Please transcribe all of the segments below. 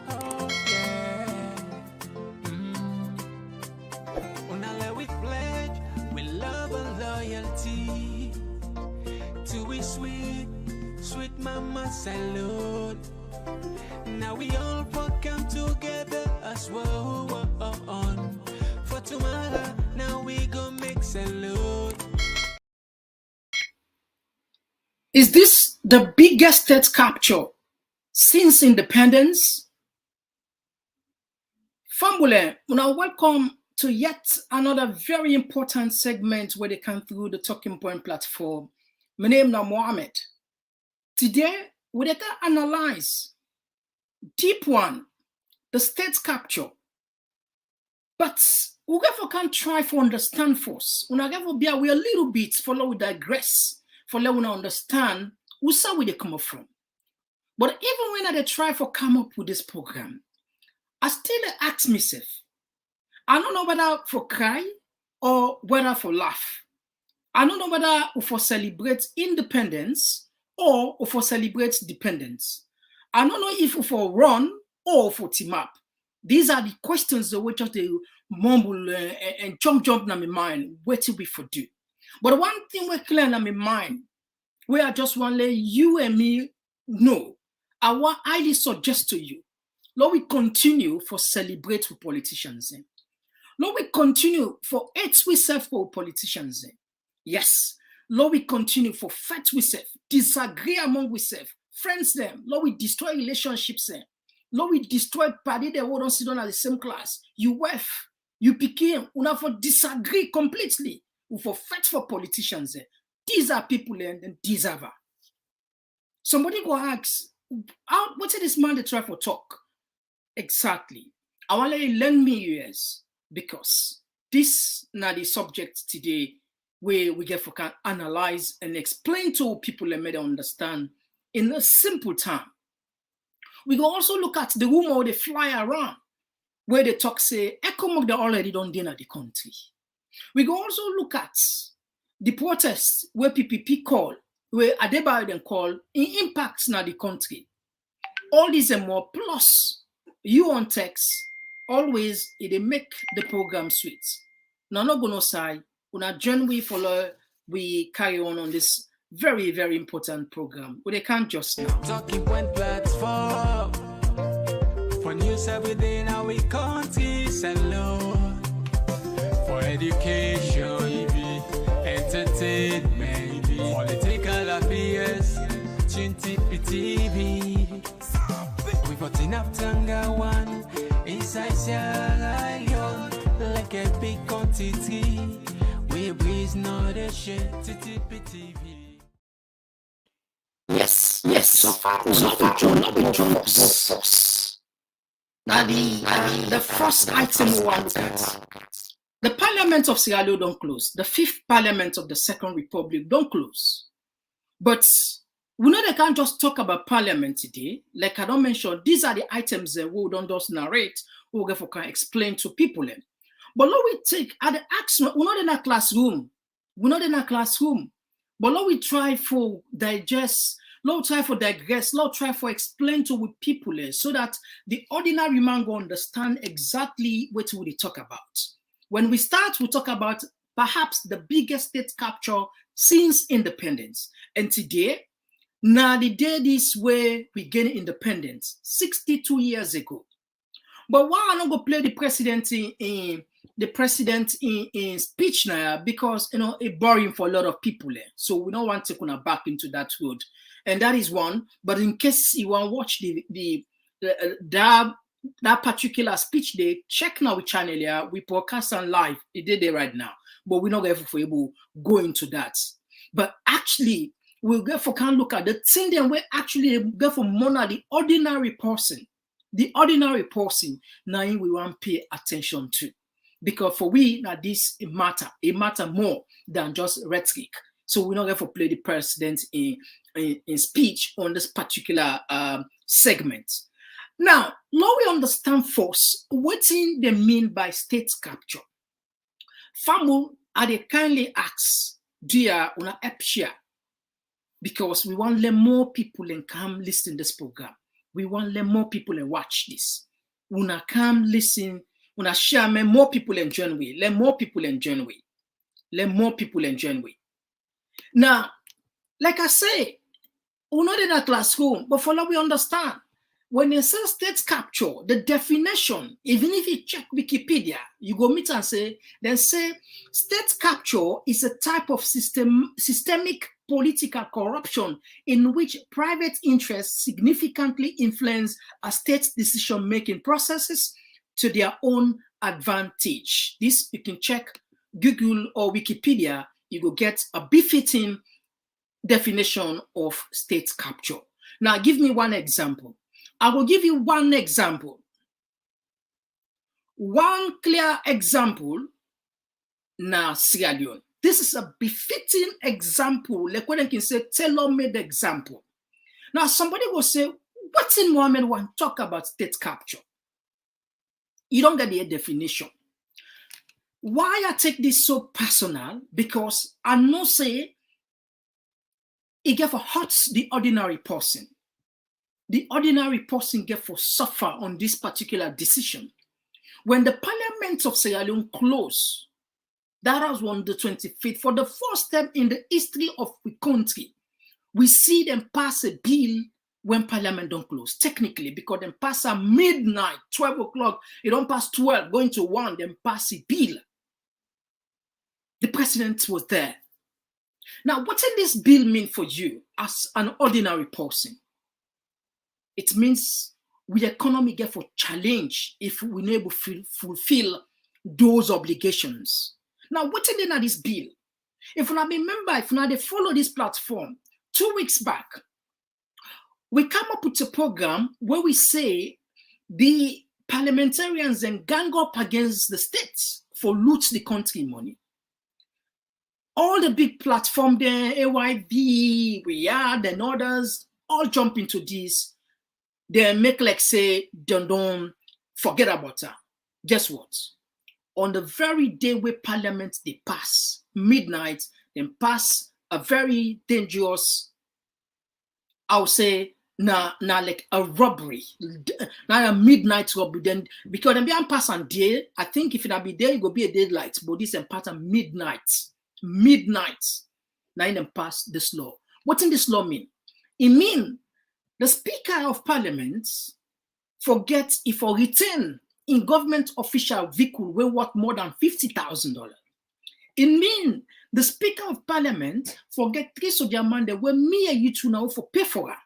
Oh yeah. Unale we pledge with love and loyalty to we sweet, sweet mama salute. Now we all come together as one. For tomorrow, now we go make salute. Is this the biggest state capture since independence? Fambule, now welcome to yet another very important segment where they come through the Talking Point platform. My name is Mohammed. Today, we can analyze deep one, the state capture. But we can try to understand first. We a little bit follow we digress for let us understand where they come from. But even when I try to come up with this program, I still ask myself, I don't know whether for cry or whether for laugh. I don't know whether for celebrate independence or for celebrate dependence. I don't know if for run or for team up. These are the questions that we just mumble and jump in my mind. What do we for do? But one thing we're clear in my mind, we are just want to let you and me know. I want highly suggest to you, Lord, we continue for celebrate with politicians. Lord, we continue for hate we serve for politicians. Yes. Lord, we continue for fight we serve, disagree among we serve, friends them. Lord, we destroy relationships. Lord, we destroy party that we don't sit on at the same class. You wife, you became, una for disagree completely. We for fight for politicians. These are people and these are. Somebody go ask, what's this man they try for talk? Exactly. I want to lend me years because this now the subject today where we get for can analyze and explain to people and make them understand in a simple time. We can also look at the rumor they fly around where they talk say ECOMOG they already don't dinner the country. We can also look at the protests where PPP call, where Adebayo then call in impacts now the country. All these and more plus you on text always it make the program sweet. Now not gonna say una join we follow we carry on this very, very important program. But they can't just now. Talking Point platform for news every day now we country alone. For education, entertainment, political affairs, TV. We got enough Tanga one inside Sierra Leone like a big quantity. We breeze not a shit TV. Yes. So far, John us. Now the first item we want to look at. The Parliament of Sierra Leone don't close. The 5th Parliament of the Second Republic don't close. But we know they can't just talk about Parliament today. Like I don't mention, these are the items that we don't just narrate, we can explain to people. But let we take at the action, we're not in a classroom. But let we try for digest, let try for digress, let try for explain to with people so that the ordinary man will understand exactly what we talk about. When we start, we talk about perhaps the biggest state capture since independence. And today, now the day this way we gain independence, 62 years ago. But why I not go play the president in speech now? Because it's boring for a lot of people there. So we don't want to go back into that road. And that is one. But in case you want to watch that particular speech day, check now with channel here. We podcast on live. It did it right now. But we're not able to go into that. But actually, we'll get for can look at the thing then we actually go for more the ordinary person. The ordinary person now we want to pay attention to. Because for we now this it matter more than just rhetoric. So we're not going to play the president in speech on this particular segment. Now we understand first what they mean by state capture. Famu are they kindly ask, dear una epshia. because we want to let more people and come listen to this program. We want to let more people and watch this. Una come listen, una share me more people and join we. Let more people and join we. Let more people and join we. Now, like I say, we're not in a classroom, but for now we understand. When you say state capture, the definition, even if you check Wikipedia, you go meet and say, then say state capture is a type of systemic political corruption in which private interests significantly influence a state's decision-making processes to their own advantage. This you can check Google or Wikipedia, you go get a befitting definition of state capture. Now, give me one example. I will give you one example. One clear example, now Sierra Leone. This is a befitting example, like what I can say, tailor-made example. Now, somebody will say, what in Mohammed want to talk about state capture? You don't get the definition. Why I take this so personal? Because I know say it get for hurts the ordinary person. The ordinary person get for suffer on this particular decision. When the Parliament of Sierra Leone closed, that was on the 25th, for the first time in the history of the country, we see them pass a bill when Parliament don't close, technically, because them pass at midnight, 12 o'clock, it don't pass 12, going to 1, then pass a bill. The president was there. Now, what does this bill mean for you as an ordinary person? It means we economy get for challenge if we not able to fulfill those obligations. Now, what is in this bill? If you remember, if you follow this platform, 2 weeks back, we come up with a program where we say the parliamentarians then gang up against the states for loot the country money. All the big platform there, AYB, we are, and others, all jump into this. They make like say, don't forget about that. Guess what? On the very day where Parliament they pass, midnight, then pass a very dangerous, I would say, now like a robbery, now a midnight robbery. Then because them be pass on day, I think if it be there, it will be a daylight. But this and part of midnight. Now in them pass this law. What in this law mean? It mean the Speaker of Parliament forget if or return in government official vehicle will worth more than $50,000. It mean the Speaker of Parliament forget 3 soldier man that were me and you two now for pay for her.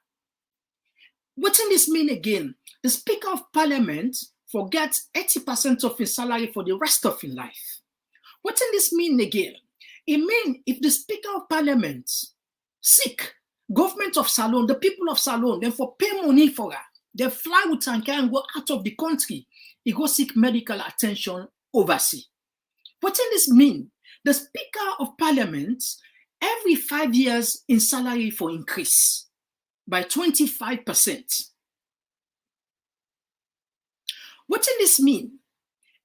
What does this mean again? The Speaker of Parliament forget 80% of his salary for the rest of his life. What does this mean again? It means if the Speaker of Parliament sick, government of Salon, the people of Salon, then for pay money for her, they fly with and can go out of the country, he go seek medical attention overseas. What does this mean? The Speaker of Parliament every 5 years in salary for increase by 25%. What does this mean?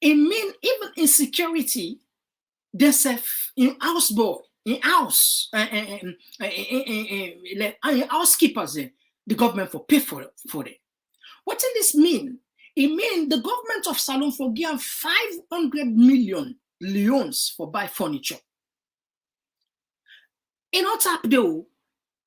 It means even in security, there's a in houseboy, in house, housekeepers, the government for pay for it. What does this mean? It means the government of Salon for give 500 million leons for buy furniture. In what up though,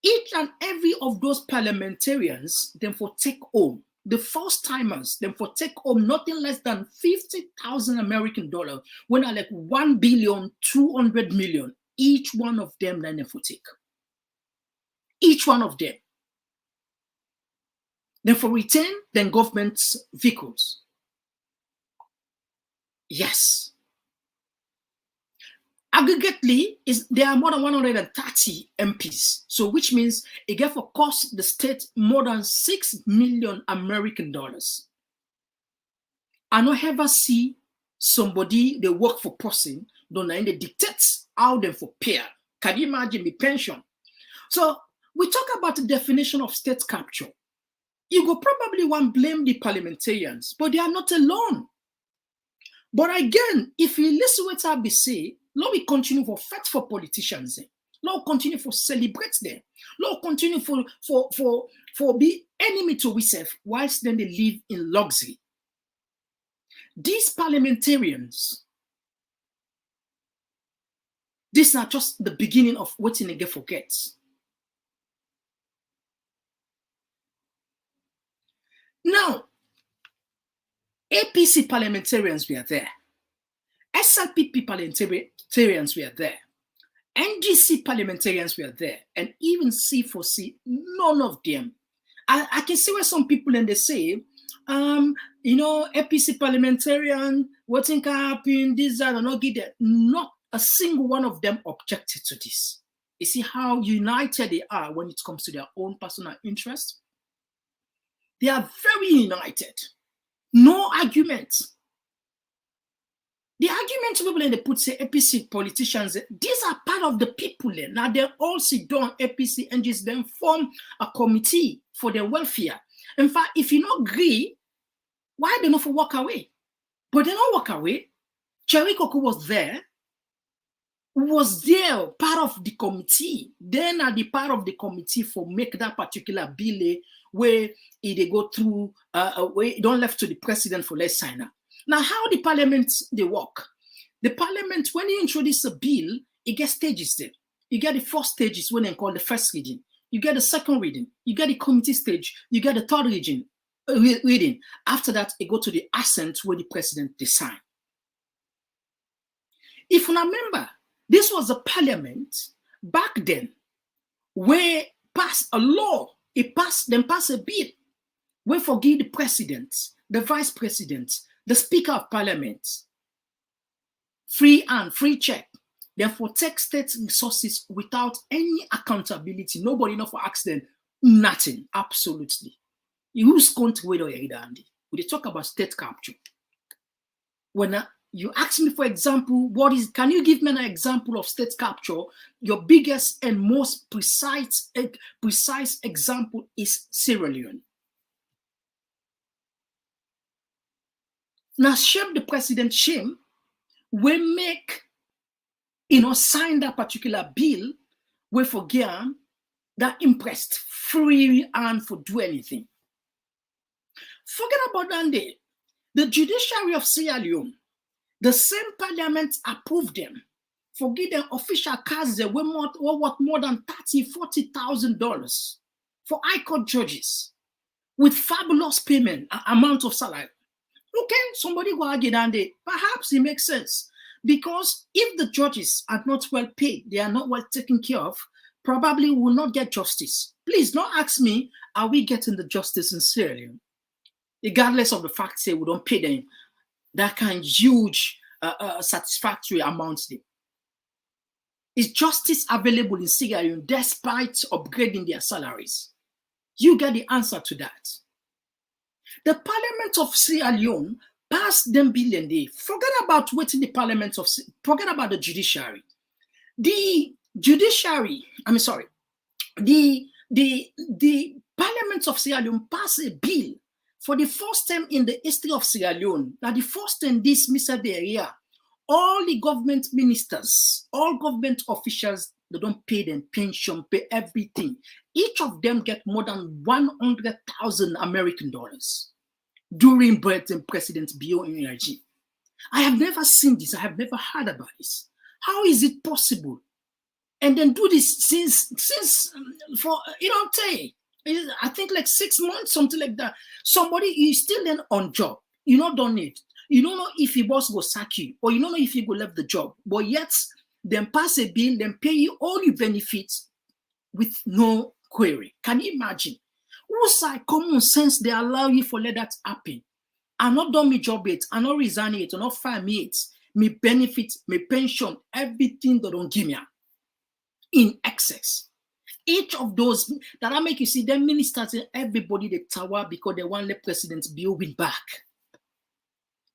each and every of those parliamentarians then for take home, the first timers then for take home nothing less than 50,000 American dollars, when I like 1,200,000,000, each one of them then for take. Each one of them. Then for return, then government vehicles. Yes. Aggregately, there are more than 130 MPs. So which means it get for cost the state more than 6 million American dollars. I don't ever see somebody they work for person, don't they dictate how them for pay. Can you imagine the pension? So we talk about the definition of state capture. You go probably want to blame the parliamentarians, but they are not alone. But again, if you listen to what I be say, let me continue for fight for politicians. Lord continue for celebrate them. Lord continue for be enemy to ourselves whilst then they live in luxury. These parliamentarians, this is not just the beginning of what they get forgets. Now, APC parliamentarians were there. SLPP parliamentarians were there. NGC parliamentarians were there. And even C4C, none of them. I can see where some people and they say, APC parliamentarian, what can happen, this, that, or not get that. Not a single one of them objected to this. You see how united they are when it comes to their own personal interest? They are very united. No argument. The argument people in the put say APC politicians, these are part of the people. Now they all sit down, APC NGs, then form a committee for their welfare. In fact, if you not agree, why they not for walk away? But they don't walk away. Cherry Coco was there, part of the committee. Then are the part of the committee for make that particular bill where they go through, where don't left to the president for let's sign up. Now, how the parliament they work? The parliament, when you introduce a bill, it gets stages there. You get the first stages when they call the first reading. You get the second reading. You get the committee stage. You get the third reading. After that, it go to the assent where the president they sign. If you remember, this was a parliament back then where passed a law. It passed a bill where forgive the president, the vice president, the Speaker of Parliament, free and free check, therefore take state resources without any accountability. Nobody know for accident, nothing, absolutely. Who's going to wait or Andy? We talk about state capture. When you ask me, for example, can you give me an example of state capture? Your biggest and most precise example is Sierra Leone. Now, shame the president, shame, we make, sign that particular bill, we forget that impressed free and for do anything. Forget about that day. The judiciary of Sierra Leone, the same parliament approved them, forget their official cars, they were worth more than $30,000-$40,000 for high court judges with fabulous payment, amount of salary. Okay, somebody go argue that day. Perhaps it makes sense. Because if the judges are not well paid, they are not well taken care of, probably will not get justice. Please don't ask me, are we getting the justice in Sierra Leone? Regardless of the fact say we don't pay them that kind of huge satisfactory amounts. Is justice available in Sierra Leone despite upgrading their salaries? You get the answer to that. The Parliament of Sierra Leone passed them billion day. Forget about waiting the Parliament of, forget about the judiciary. The Parliament of Sierra Leone passed a bill for the first time in the history of Sierra Leone. Now the first time this Mr. Area, all the government ministers, all government officials, they don't pay them pension, pay everything. Each of them get more than 100,000 American dollars during President Bio Energy. I have never seen this. I have never heard about this. How is it possible? And then do this since for I think like 6 months, something like that. Somebody is still then on job. You not done it. You don't know if your boss go sack you, or you don't know if you go left the job. But yet, then pass a bill, then pay you all your benefits with no query. Can you imagine? Who's like common sense they allow you for let that happen? I'm not done my job yet. I'm not resigning it. I'm not fire me it. Me benefits, me pension, everything they don't give me in excess. Each of those that I make you see them ministers and everybody the tower because they want the president building back.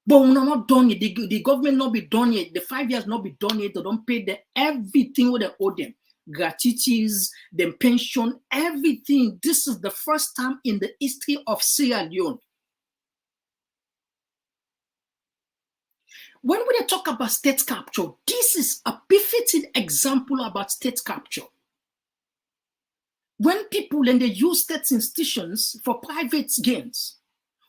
But we're not done yet. The government not be done yet. The 5 years not be done yet. They don't pay them everything what they owe them. Gratuities, them pension, everything. This is the first time in the history of Sierra Leone. when we talk about state capture, this is a befitting example about state capture. When people and they use state institutions for private gains,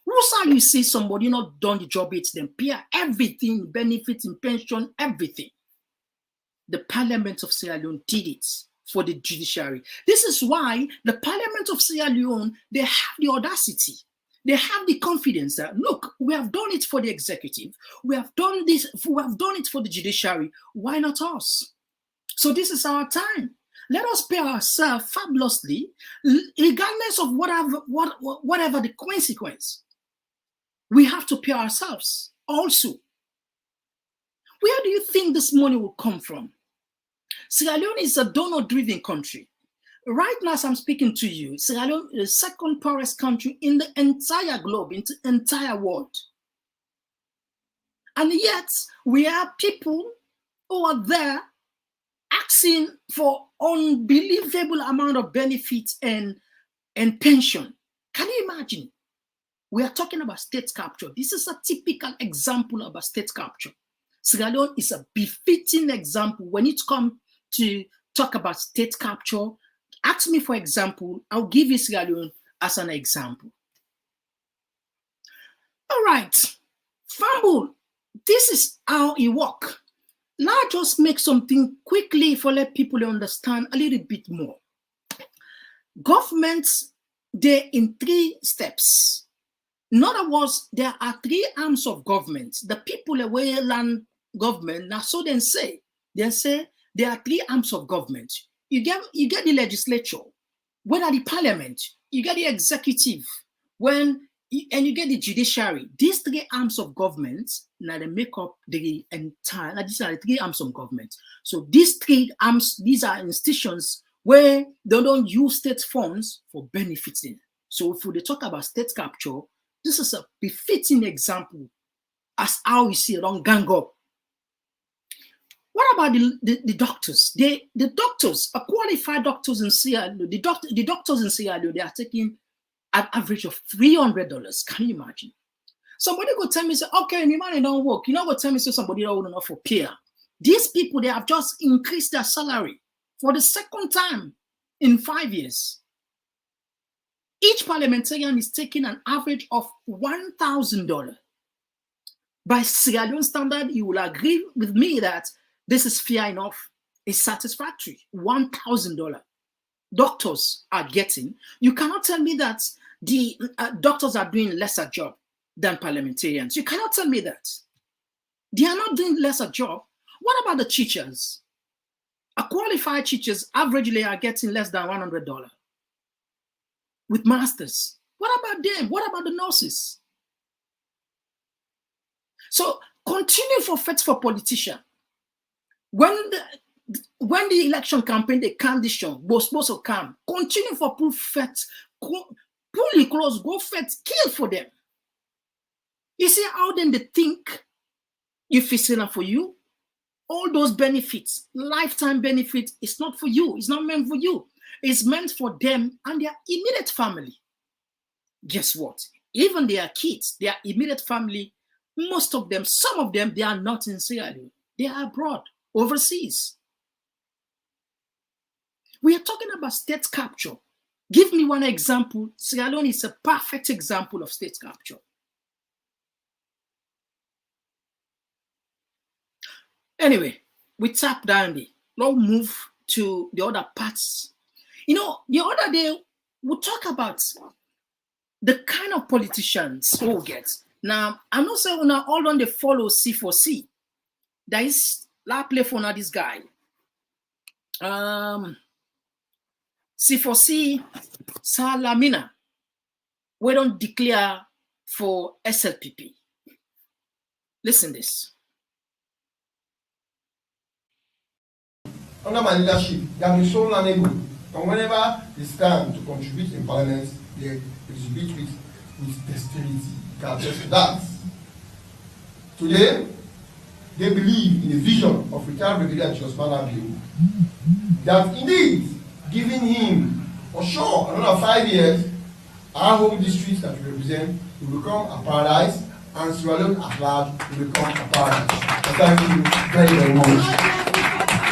who's how you see somebody not done the job, it's them pay everything, benefits, pension, everything. The Parliament of Sierra Leone did it for the judiciary. This is why the Parliament of Sierra Leone, they have the audacity, they have the confidence that, look, we have done it for the executive, we have done this, we have done it for the judiciary, why not us? So this is our time. Let us pay ourselves fabulously, regardless of whatever the consequence. We have to pay ourselves also. Where do you think this money will come from? Sierra Leone is a donor-driven country. Right now, as I'm speaking to you, Sierra Leone is the second poorest country in the entire globe, in the entire world. And yet, we have people who are there asking for unbelievable amount of benefits and pension. Can you imagine? We are talking about state capture. This is a typical example of a state capture. Sierra Leone is a befitting example when it comes to talk about state capture. Ask me for example, I'll give you Sierra Leone as an example. All right, Fumble, this is how it works. Now just make something quickly for let people understand a little bit more. Governments, they're in 3 steps. In other words, there are 3 arms of government. The people away land government, now so they say there are 3 arms of government. You get the legislature, when at the parliament, you get the executive, and you get the judiciary. These 3 arms of government, now they make up the entire, these are the 3 arms of government. So these 3 arms, these are institutions where they don't use state funds for benefiting. So if we talk about state capture, this is a befitting example as how we see it on gang up. What about the doctors? The doctors, a qualified doctors in Sierra Leone, the doctors in Sierra Leone, they are taking an average of $300. Can you imagine? Somebody could tell me, say, okay, my money don't work. You know what? Tell me, say somebody don't enough for peer. These people, they have just increased their salary for the second time in 5 years. Each parliamentarian is taking an average of $1,000. By Sierra Leone standard, you will agree with me that this is fair enough. It's satisfactory. $1,000 doctors are getting. You cannot tell me that the doctors are doing lesser job than parliamentarians. You cannot tell me that. They are not doing lesser job. What about the teachers? A qualified teachers averagely are getting less than $100 with masters. What about them? What about the nurses? So continue for fight for politicians. When the election campaign, the condition was supposed to come, continue for pull fet, pull it close, go fet, kill for them. You see how then they think you fix it for you? All those benefits, lifetime benefits, it's not for you. It's not meant for you. It's meant for them and their immediate family. Guess what? Even their kids, their immediate family, most of them, some of them, they are not in Sierra Leone. They are abroad, overseas. We are talking about state capture. Give me one example. Sierra Leone is a perfect example of state capture. Anyway, we tap down there. Now move to the other parts. You know, the other day, we talk about the kind of politicians who get. Now, I'm not saying now all on the follow C4C. There is la play for now this guy. C4C Salamina. We don't declare for SLPP. Listen this. Under my leadership, they have been so unable. And whenever it's time to contribute in parliament, they exhibit with dexterity. You can attest to that. Today, they believe in the vision of retired Brigadier Josman Abiu that indeed, giving him for sure another 5 years, our home districts that we represent will become a paradise and Sierra Leone at large will become a paradise. Thank you very, very much.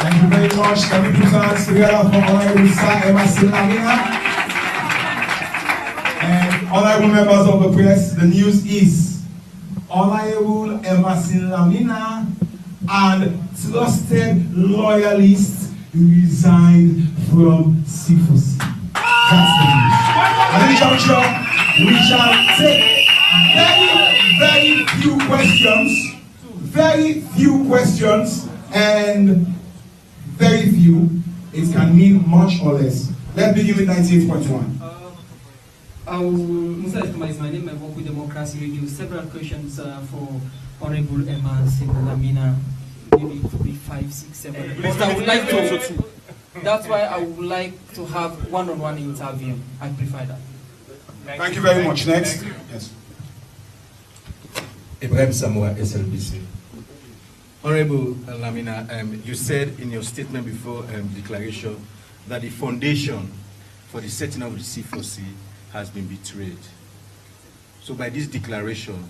Thank you very much. Can we put our hands together for Honorable Sir Emerson Lamina? And honorable members of the press, the news is Honorable Emerson Lamina and trusted loyalists resigned from C4C. That's the news. At this juncture, we shall take very few questions, and very few, it can mean much or less. Let's begin with 98.1. Musa Estima is my name. I work with Democracy Radio. Several questions for Honorable Emerson Lamina. Maybe it could be 5, 6, 7. But I would like to. That's why I would like to have one-on-one interview. I prefer that. Thank you very much. Next. Yes. Ibrahim Samoa, SLBC. Honorable Lamina, you said in your statement before declaration that the foundation for the setting up of the C4C has been betrayed. So by this declaration,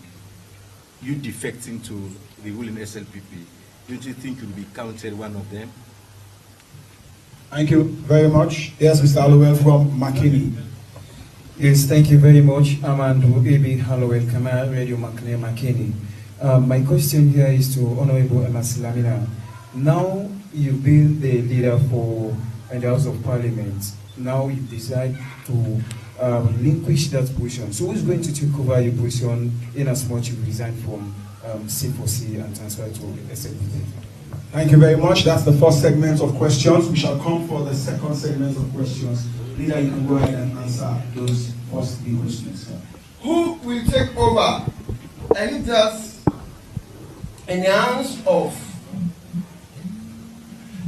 you defecting to the ruling SLPP, don't you think you'll be counted one of them? Thank you very much. Yes, Mr. Hallowell from McKinney. Yes, thank you very much. I'm Andrew A.B. Hallowell, Camera Radio McKinney. My question here is to Honorable Emerson Lamina. Now you've been the leader for the House of Parliament. Now you decide to relinquish that position. So who's going to take over your position in as much you resign from C4C and transfer to SLPP? Thank you very much. That's the first segment of questions. We shall come for the second segment of questions. Leader, you can go ahead and answer those first three questions. Who will take over? I need just enhance of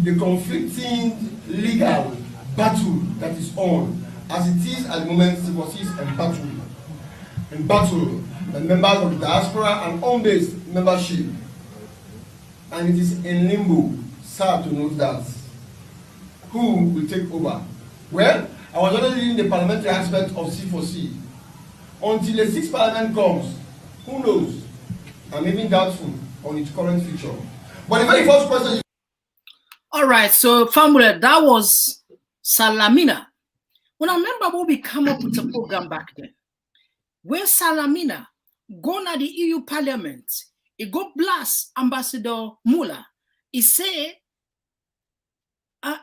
the conflicting legal battle that is on, as it is at the moment. C4C is in battle, the members of the diaspora and home-based membership, and it is in limbo. Sad to note that. Who will take over? Well, I was already leading the parliamentary aspect of C4C. Until the 6th parliament comes, who knows? I'm even doubtful on its current future. But the very first question is... All right, so Famula, that was Salamina. When I remember when we come up with a program back then, where Salamina go to the EU Parliament, he go blast Ambassador Mula. He say,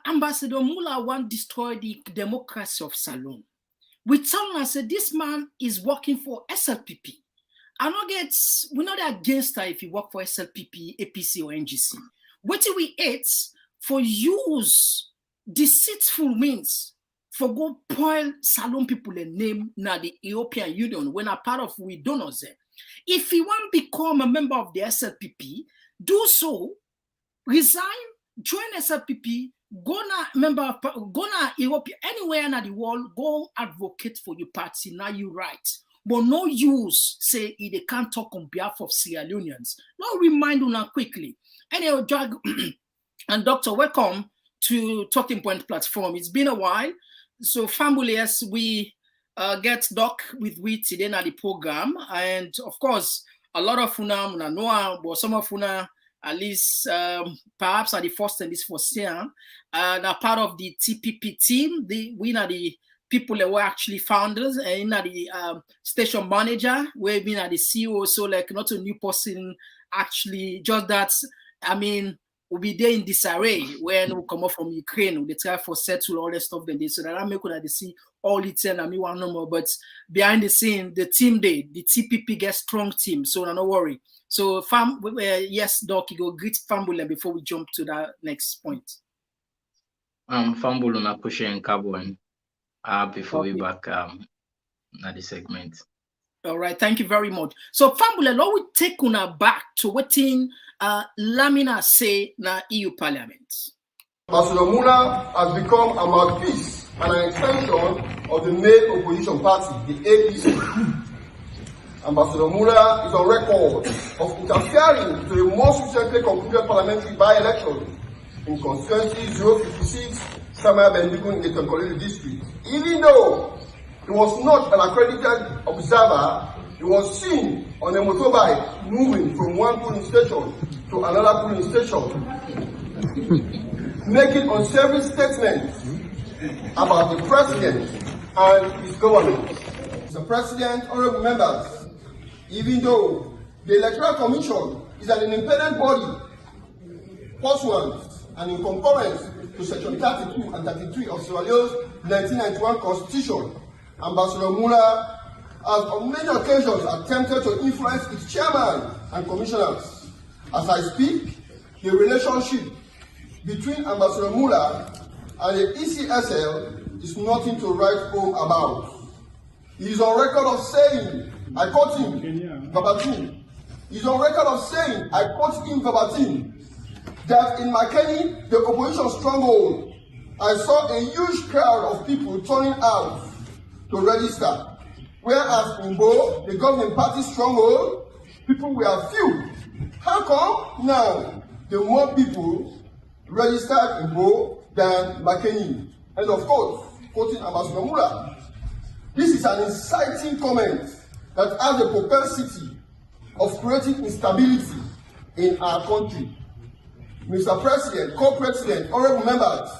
Ambassador Mula want to destroy the democracy of Salon. We tell him, say, this man is working for SLPP. We're not against her if you work for SLPP, APC, or NGC. What do we hate for use deceitful means for go spoil Salon people a name na the European Union when a part of we donors there. If you want to become a member of the SLPP, do so, resign, join SLPP, go na Europe, anywhere in the world, go advocate for your party, now you right. But no use, say, they can't talk on behalf of Sierra Leoneans. No remind you now quickly. Anyway, Drag and Doctor, welcome to Talking Point platform. It's been a while. So, families, we get Doc with we today at the program. And of course, a lot of Funa know, but some of Funa, at least perhaps are the first in this for Sierra, and are part of the TPP team. We are the people that were actually founders, and the station manager, we've been at the CEO, so like not a new person, actually, just that, I mean, we'll be there in disarray when we come up from Ukraine, they try for settle all the stuff they did, so that I make sure that they see all the 10 and me one number, but behind the scene, the team the TPP gets strong team, so no worry. So, yes, Doc, you go greet Fambula before we jump to that next point. Fambula na kushe nkabwen. Before we back at the segment. All right, thank you very much. So, Fambula, now we take una back to what Lamina say na EU Parliament. Ambassador Mula has become a mouthpiece and an extension of the main opposition party, the APC. Ambassador Mula is on record of interfering to the most recently concluded parliamentary by-election in constituency 056, Samaya Bendigun in the Tonkolili district. Even though he was not an accredited observer, he he was seen on a motorbike moving from one polling station to another polling station, making unsavory statements about the president and his government. Mr. President, honorable members, even though the Electoral Commission is an independent body pursuant and in concurrence to Section 32 and 33 of Sierra Leone's 1991 Constitution, Ambassador Mula has on many occasions attempted to influence its chairman and commissioners. As I speak, the relationship between Ambassador Mula and the ECSL is nothing to write home about. He is on record of saying, I quote him verbatim, he is on record of saying, I quote him verbatim, that in Makeni, the opposition stronghold, I saw a huge crowd of people turning out to register. Whereas in Bo, the governing party stronghold, people were few. How come now the more people registered in Bo than Makeni? And of course, quoting Ambassador Mula, this is an inciting comment that has the propensity of creating instability in our country. Mr. President, Co-President, honorable members,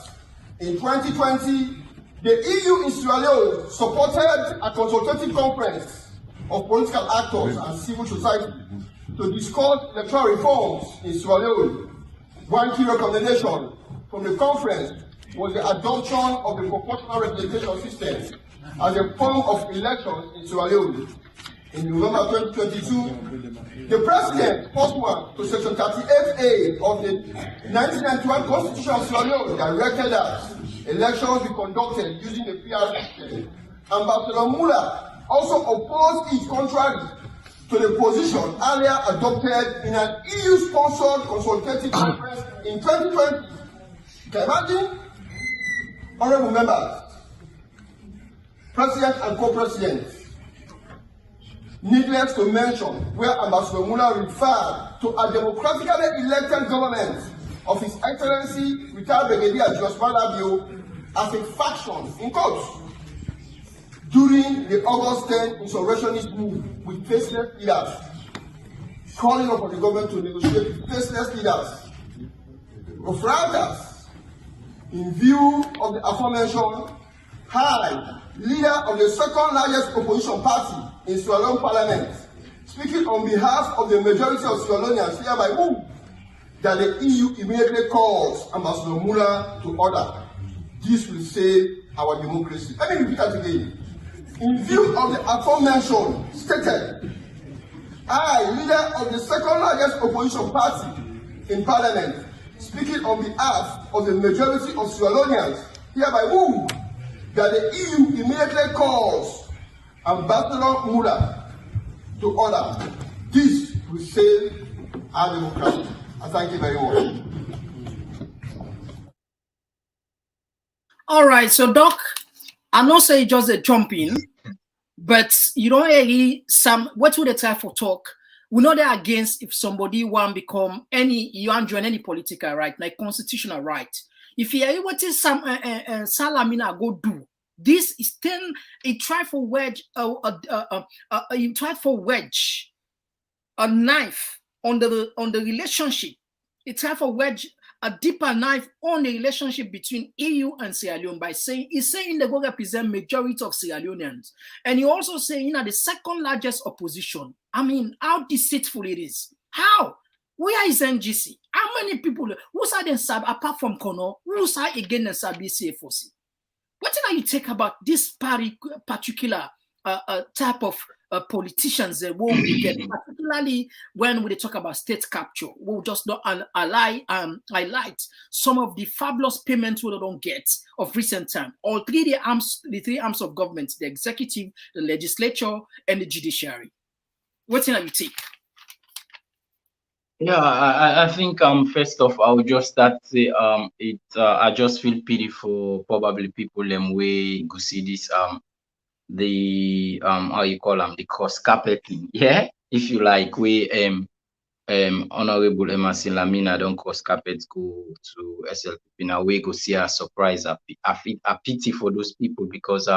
in 2020, the EU in Sierra Leone supported a consultative conference of political actors and civil society to discuss electoral reforms in Sierra Leone. One key recommendation from the conference was the adoption of the proportional representation system as a form of elections in Sierra Leone. In November 2022, the President, pursuant to Section 38A of the 1991 Constitution of Sierra Leone, directed that elections be conducted using the PR system. Ambassador Mula also opposed it contrary to the position earlier adopted in an EU-sponsored consultative conference in 2020. You can imagine? Honorable members, President and Co-President, needless to mention where Ambassador Mula referred to a democratically elected government of His Excellency retired Brigadier Jos Malabio as a faction in court during the August 10 insurrectionist move with faceless leaders, calling upon the government to negotiate with faceless leaders. Of others, in view of the aforementioned, I, leader of the second largest opposition party in Sierra Leone Parliament, speaking on behalf of the majority of Sierra Leoneans, hereby move that the EU immediately calls Ambassador Mula to order. This will save our democracy. Let me repeat that again. In view of the aforementioned stated, I, leader of the second largest opposition party in Parliament, speaking on behalf of the majority of Sierra Leoneans, hereby move that the EU immediately calls Ambassador Mula to order. This will save our democracy. I thank you very much. All right, so Doc, I'm not saying just a jump in, but you don't really what would they try for talk? We know they're against if somebody want become you want join any political right, like constitutional right. If you are what is some Salamina go do, this is then a try for wedge, you try for wedge a knife on the relationship. It try for wedge a deeper knife on the relationship between EU and Sierra Leone by saying he's saying they go represent majority of Sierra Leoneans, and he also saying the second largest opposition. I mean, how deceitful it is. How? Where is NGC? How many people? Who's are then sub apart from Kono? Who's are again the sub BCFOC? What do you take about this particular type of politicians that will get, particularly when we talk about state capture? We'll just not highlight some of the fabulous payments we don't get of recent time. All three arms of government: the executive, the legislature, and the judiciary. What do you take? Yeah, I think first off I would just start say I just feel pity for probably people way go see this the how you call them, the cost carpeting, yeah, if you like, we Honorable Emerson Lamina don't cost carpet go to SLP now, we go see a surprise, a pity for those people, because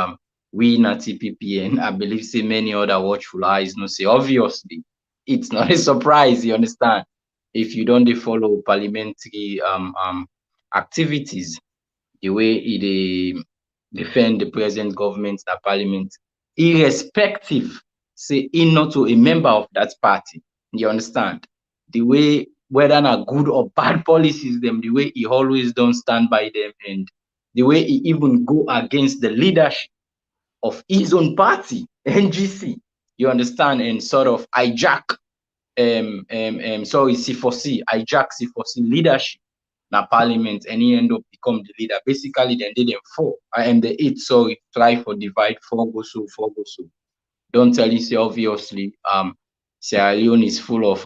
we na TPP and I believe say many other watchful eyes no say obviously it's not a surprise, you understand? If you don't follow parliamentary activities, the way it defend the present government, the parliament, irrespective, say in not to a member of that party. You understand? The way whether not good or bad policies, them the way he always don't stand by them, and the way he even go against the leadership of his own party, NGC. You understand? And sort of hijack sorry, C4C, hijack C4C leadership na parliament, and he end up become the leader. Basically, then they them four. And the eight, sorry, try for divide, four go so. Don't tell you say obviously Sierra Leone is full of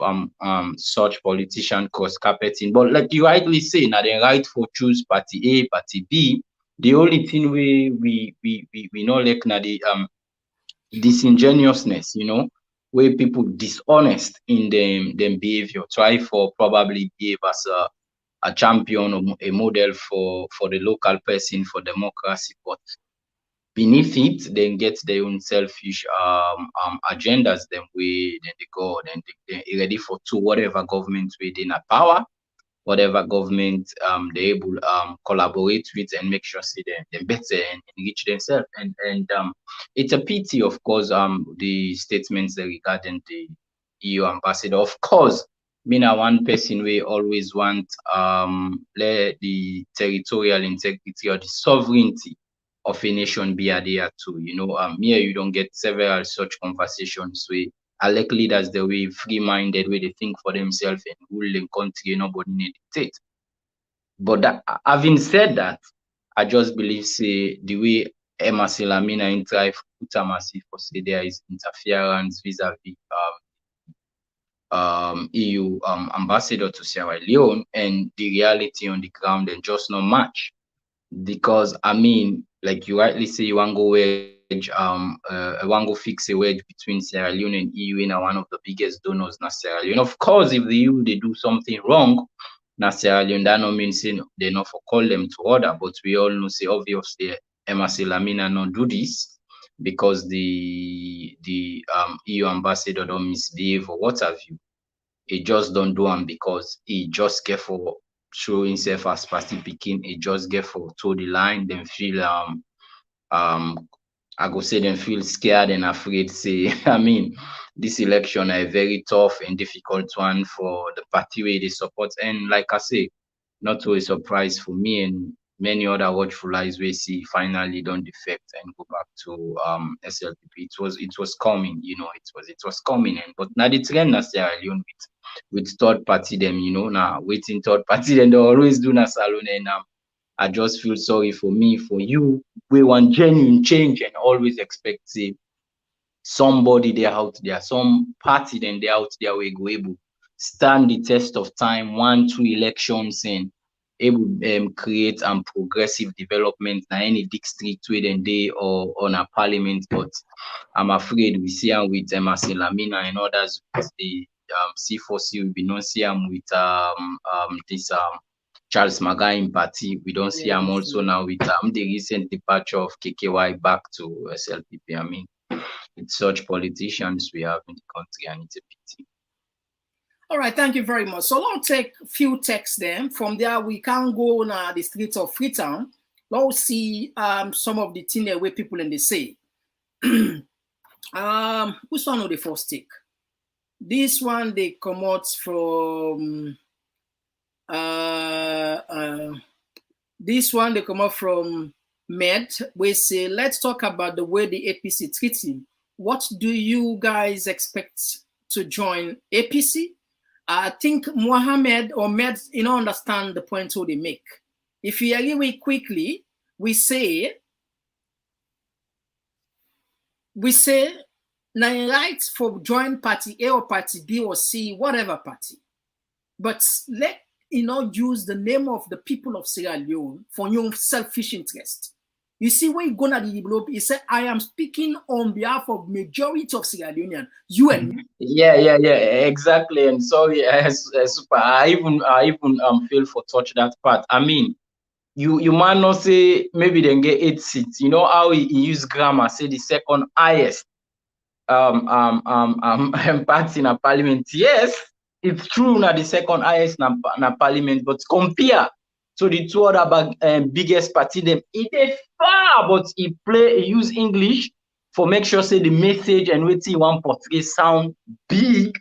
such politician cross carpeting. But like you rightly say, now they right for choose party A, party B. The only thing we know like now the disingenuousness, you know, where people dishonest in them behavior, try for probably behave as a champion or a model for the local person for democracy, but beneath it, then get their own selfish agendas. Then they go, then they ready for to whatever government within a power, whatever government they able collaborate with and make sure see them better and enrich themselves. And it's a pity, of course, the statements regarding the EU ambassador. Of course, being a one person we always want let the territorial integrity or the sovereignty of a nation be adhered to. You know, here you don't get several such conversations where I like leaders the way free-minded, where they think for themselves and rule the country, nobody need dictate. But that, having said that, I just believe say the way Emma Selamina in try put massive for say there is interference vis-a-vis EU ambassador to Sierra Leone, and the reality on the ground and just not match. Because I mean, like you rightly say, you want to go wedge, want to fix a wedge between Sierra Leone and EU in one of the biggest donors, na Sierra Leone. Of course, if the EU they do something wrong, na Sierra Leone, that no means they not for call them to order. But we all know say obviously Emma Selamina not do this because the EU ambassador don't misbehave or what have you. He just don't do them because he just care for show himself as party picking. He just get for toe the line, then feel I go say them feel scared and afraid. Say, I mean, this election a very tough and difficult one for the party where they support. And like I say, not to a surprise for me and many other watchful eyes we see finally don't defect and go back to SLPP. It was coming, you know, it was coming. And but now the trend na Sierra Leone with third party them, you know, now waiting third party them they always do na salon. And I just feel sorry for me, for you. We want genuine change and always expect say somebody there out there, some party then they out there we go able stand the test of time, 1-2 elections and able create progressive development na any district within day or on a parliament. But I'm afraid we see them with Emma Selamina and others with the C4C. We don't see them with this Charles Magain party. We don't see them also now with the recent departure of KKY back to SLPP. I mean, it's such politicians we have in the country, and it's a pity. All right, thank you very much. So let's take a few texts then. From there, we can go on the streets of Freetown. Let's see some of the things where people in they say. Which one of the first take? This one they come out from this one they come out from Med. We say, let's talk about the way the APC treats him. What do you guys expect to join APC? I think Mohammed or Med, you know, understand the point what they make. If you really quickly, we say now rights for join party A or party B or C, whatever party. But let use the name of the people of Sierra Leone for your selfish interest. You see, when you go to develop, you say, I am speaking on behalf of majority of Sierra Leonean. You and me. Yeah, exactly. And sorry, super. I even feel for touch that part. I mean, you might not say maybe they get 8 seats. You know how he use grammar, say the second highest party in a parliament. Yes, it's true, not the second highest in a parliament, but compare to the two other biggest party, them it is far, but he use English for make sure say the message and what he want portray sound big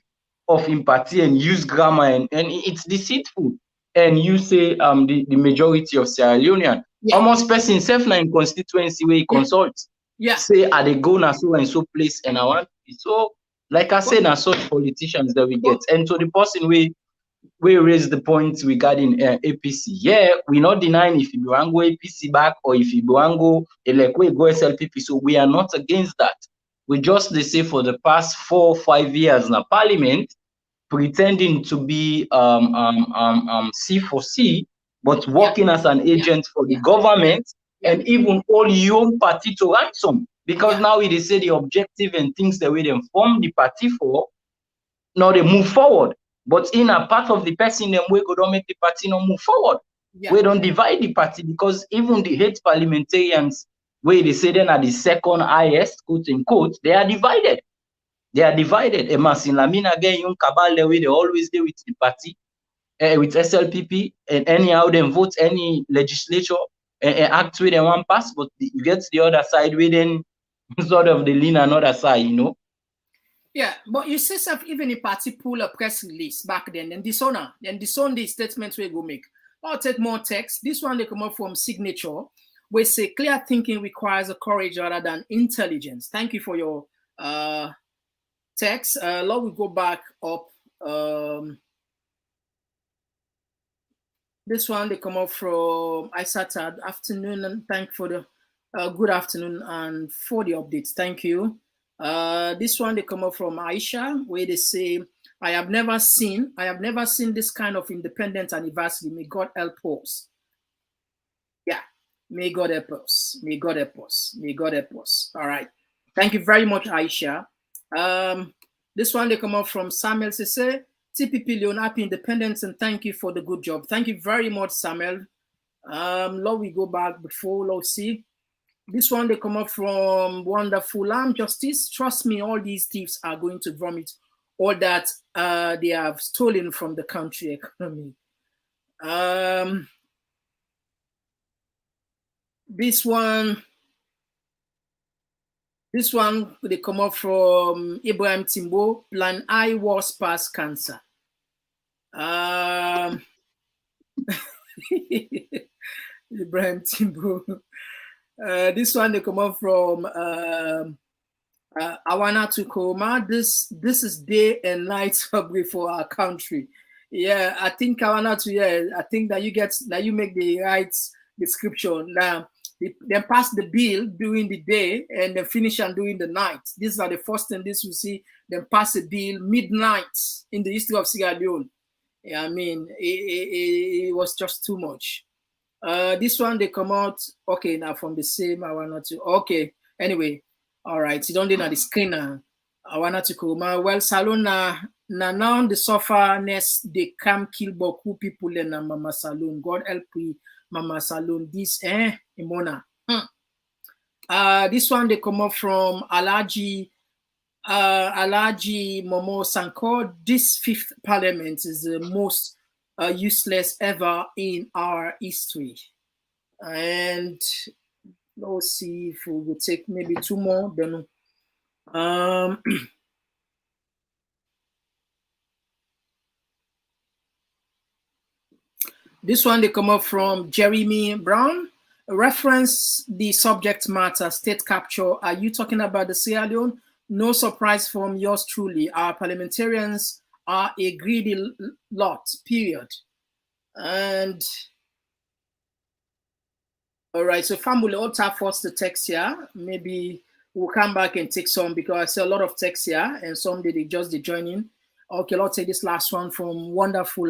of him party, and use grammar and it's deceitful. And you say the majority of Sierra Leonean, almost person self na in constituency where he consults. Say are they go na so and so place and I want so like I said, na such politicians that we get. And to the person we raise the point regarding APC. Yeah, we're not denying if you want go APC back or if you want go like we go SLPP. So we are not against that. We just they say for the past 4 or 5 years in parliament, pretending to be C4C, but working as an agent for the government, and even all your party to ransom. Because now they say the objective and things the way they form the party for, now they move forward. But in a part of the person, them we go don't make the party not move forward. We don't divide the party, because even the hate parliamentarians, where they say they are the second highest, quote unquote, they are divided. They are divided. Emasin Lamina again, young cabal, they always deal with the party, with SLPP, and anyhow they vote any legislature and act with them one pass, but you get the other side within sort of the lean another side, you know. Yeah, but you say self even a party pull a press release back then and disown the statements we go make. I'll take more text. This one they come up from Signature. We say clear thinking requires a courage rather than intelligence. Thank you for your text. Lord, we go back up. This one they come up from Isata. Afternoon, and thank you for the good afternoon and for the updates. Thank you. This one they come up from Aisha, where they say, I have never seen this kind of independent anniversary. May God help us. Yeah, may God help us. May God help us. May God help us. All right. Thank you very much, Aisha. This one they come up from Samuel Sese. TPP Leon, happy independence, and thank you for the good job. Thank you very much, Samuel. Lord, we go back before Lord see. This one they come up from Wonderful Justice. Trust me, all these thieves are going to vomit all that they have stolen from the country economy. This one they come up from Ibrahim Timbo. Plan I was past cancer. Ibrahim Timbo. This one they come up from Awana to Koma. This is day and night hungry for our country. Yeah, I think Awana to I think that you make the right description. Now they pass the bill during the day and then finish and during the night. These are the first thing this we see. Then pass a bill midnight in the history of Sierra Leone. Yeah, I mean it was just too much. This one they come out okay now from the same I want to okay anyway all right you don't need the screen now I want to come well salon now the sufferness they come kill boku people in Mama Salon. God help we Mama Salon this Imona. This one they come up from Alaji Momo Sankor. This 5th parliament is the most useless ever in our history. And let's see if we will take maybe 2 more. Then this one they come up from Jeremy Brown. Reference the subject matter, state capture. Are you talking about the Sierra Leone? No surprise from yours truly. Our parliamentarians are a greedy lot, period. And all right, so family all tap first the text here. Maybe we'll come back and take some because I see a lot of text here and some they just join in. Okay, let's take this last one from Wonderful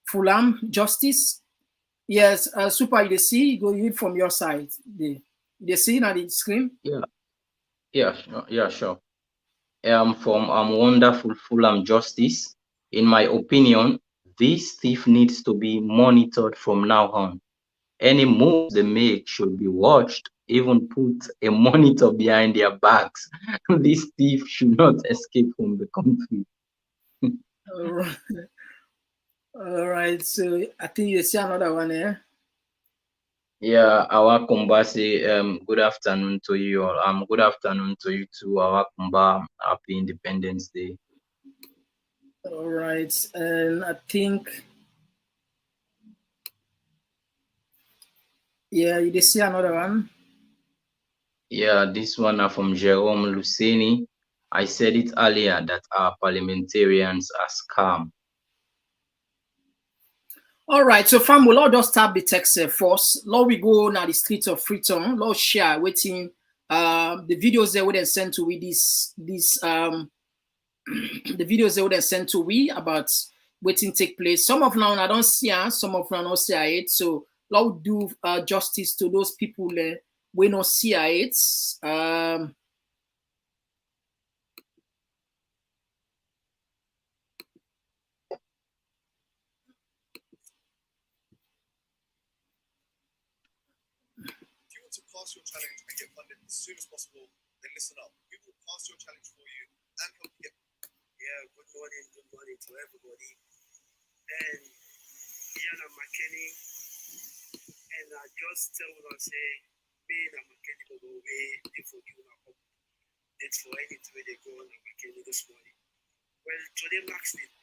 Fulham Justice. Yes, super you see, go read from your side. They see now the screen? Yeah, sure. From Wonderful Fulham Justice. In my opinion, this thief needs to be monitored from now on. any moves they make should be watched, even put a monitor behind their backs. These thieves should not escape from the country. All right. All right. So I think you see another one here. Yeah, our Kumbasi, good afternoon to you all. Good afternoon to you too, our Kumba. Happy Independence Day. All right. And I think, yeah, you see another one. Yeah, this one are from Jerome Luceni. I said it earlier that our parliamentarians are scam. All right, so fam, we'll all just tap the text first. Lord, we go now the streets of Freetown. Lord, share waiting the videos they would have sent to we the videos they would have sent to we about waiting take place. Some of now I don't see some of now not see it. So Lord do justice to those people we not see it. Pass your challenge and get funded as soon as possible, then listen up. We will pass your challenge for you and help you get. Yeah, good morning to everybody. And Yana McKinney, and I just tell what I say, me and McKinney will go away, they for you now. It's for anything where they go on McKinney this morning. Well, today marks it.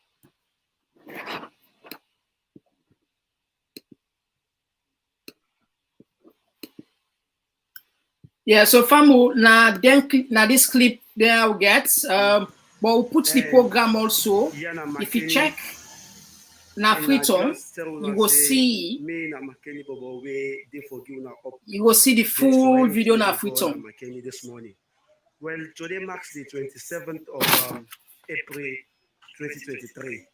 Yeah, so famu now this clip there will get but we'll put the program also. If you check now Freetown, you will see the full video now Freetown. This morning. Well, today marks the 27th of April 2023.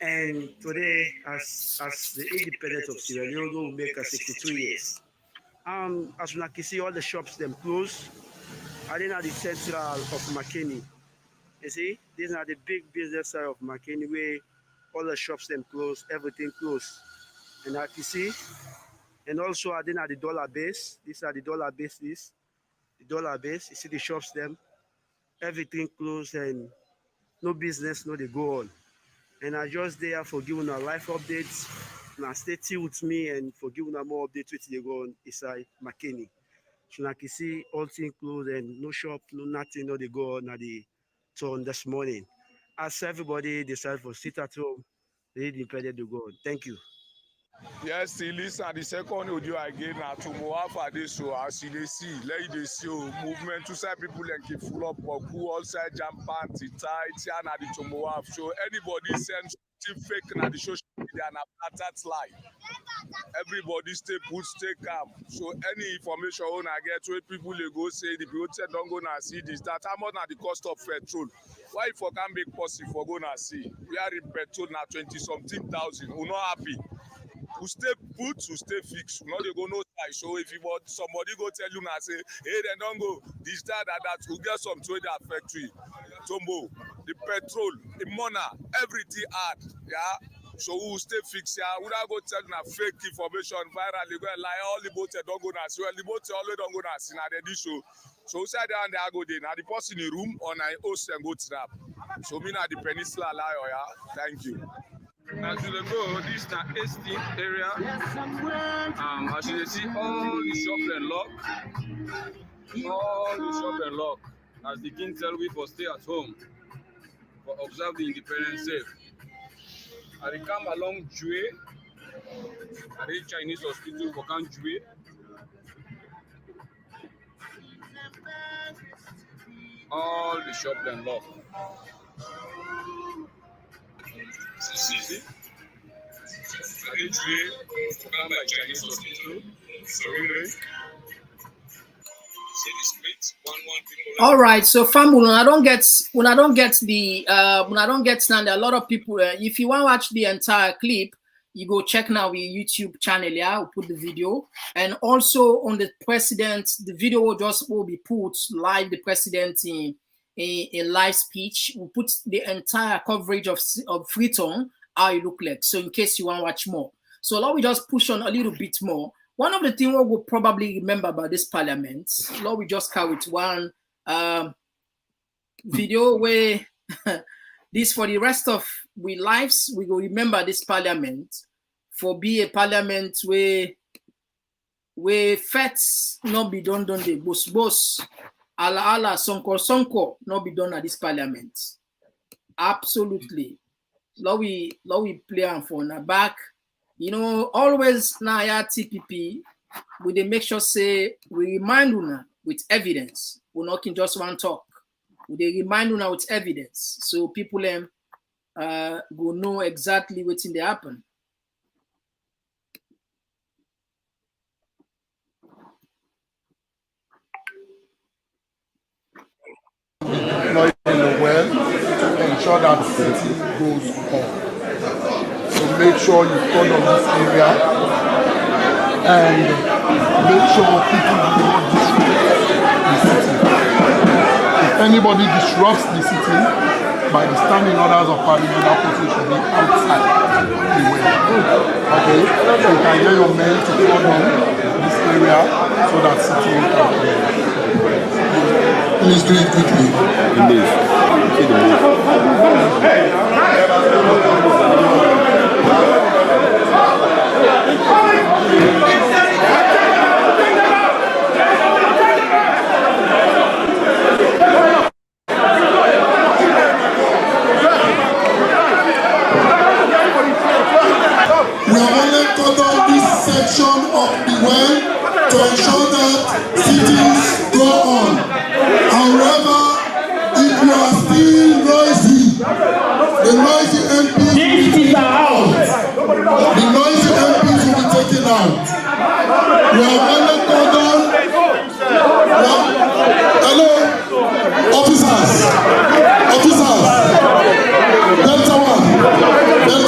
And today, as the independence of Sierra Leone will make 62 years. As you can see, all the shops them close. I think at the central of McKinney. You see, these are the big business side of McKinney where all the shops them close, everything close. And I can see, and also I think at the dollar base. These are the dollar bases. The dollar base. You see the shops them, everything closed and no business, no they go on. And I just there for giving a life updates. Now stay tuned with me and for giving a more updates with they go on inside McKinney. So like you see, all things closed and no shop, no nothing, no they go on at the turn this morning. As everybody decide for sit at home, they decided to go on. Thank you. Yes, still listen. The second audio again now to move for this show. As you see, let you see movement to side people and keep full up or cool all side jump panty tight and at the to move. So anybody sends fake na the social media and that's lie. Everybody stay put, stay calm. So any information on I get where people they go say the people don't go now see this. That how much na the cost of petrol? Why for can make possible for go now see? We are in petrol now 20-something thousand. We're not happy. We stay put, we stay fixed. We not they go no side. So if you want somebody go tell you now say, hey, then don't go this that we get some trade that factory. Tombo, the petrol, the money, everything hard. Yeah. So we will stay fixed here. We don't go tell you fake information viral. They go lie all the boats don't go now. So the boats always don't go now. Now they do so we say there and there go there. Now the person in the room on I host and go trap. So me now the peninsula liar. Yeah. Thank you. As you go, this is the 18th area. As you see, all the shops and lock. All the shops and lock. As the king tell we for stay at home, for observe the Independence Day. I come along Jue. I reach Chinese hospital for Kan Jue. All the shops and lock. See? Chinese hospital. All right, so fam, when I don't get the when I don't get stand, a lot of people. If you want to watch the entire clip, you go check now our YouTube channel. Yeah, we'll put the video, and also on the president, the video will be put live. The president in a live speech. We'll put the entire coverage of Freetown how it look like. So in case you want to watch more, so now we just push on a little bit more. one of the things we will probably remember about this parliament, Lord, we just carried one video where this for the rest of we lives, we will remember this parliament for be a parliament where fets not be done the boss ala sonko not be done at this parliament. Absolutely. Lord we play on for na back. You know, always now TPP, we they make sure say we remind you with evidence. We're not just one talk. We they remind you with evidence, so people go know exactly what's in the happen. Deployed in the well to ensure that city goes on. So make sure you turn on this area and make sure people do not disrupt the city. If anybody disrupts the city, by the standing orders of parliament, that person should be outside the well. Okay? So you can get your men to turn on this area so that city can come. Please do it quickly. We have only covered this section of the well to ensure that cities go on. However, if you are still noisy, the noisy MPs will be taken out. The noisy MPs will be taken out. We have only covered. Hello, officers. Delta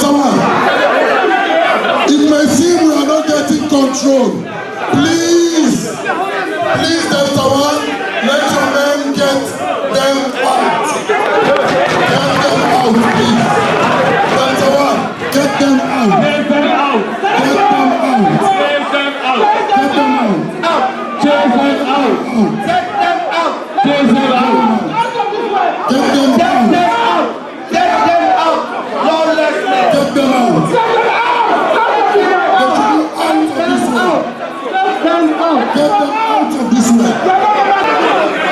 1. It may seem we are not getting control. Please, Delta 1, let your men get them out. Get them out, please. Delta 1, get them out. Get them out. Get them out. Get them out. Get them out. Get them out. Get them out. Get them out. Get them out. Get them out. Lawlessness. Get them out. Get them out of this way. Get them out.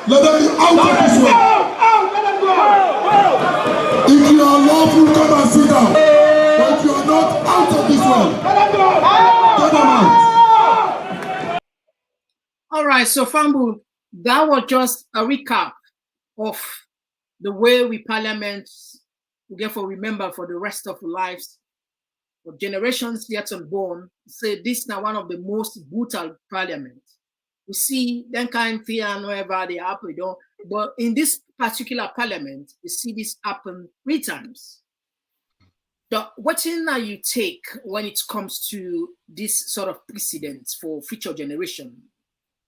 Let them be out of this way. If you are lawful, come and sit down. But if you are not, out of this way. Get them out. All right, so Fambu, that was just a recap of the way we parliament, therefore remember for the rest of our lives, for generations yet unborn, say this is now one of the most brutal parliaments. We see that kind of thing and wherever they happen, but in this particular parliament, we see this happen 3 times. What thing now you take when it comes to this sort of precedents for future generation?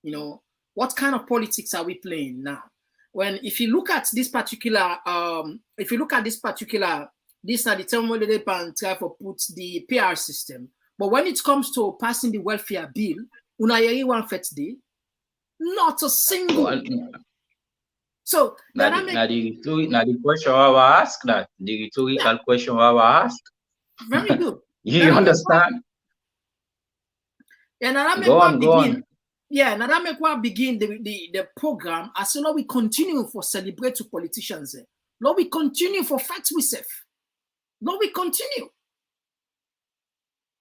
You know, what kind of politics are we playing now? When if you look at this particular, this are the term where they try to put the PR system. But when it comes to passing the welfare bill, one first day, not a single. So now the question I will ask that the rhetorical question I will ask. Very good. You understand? And now go on. Yeah, now that make what begin the program. As soon as we continue for celebrate to politicians, Lord, we continue for facts we self. Lord, we continue.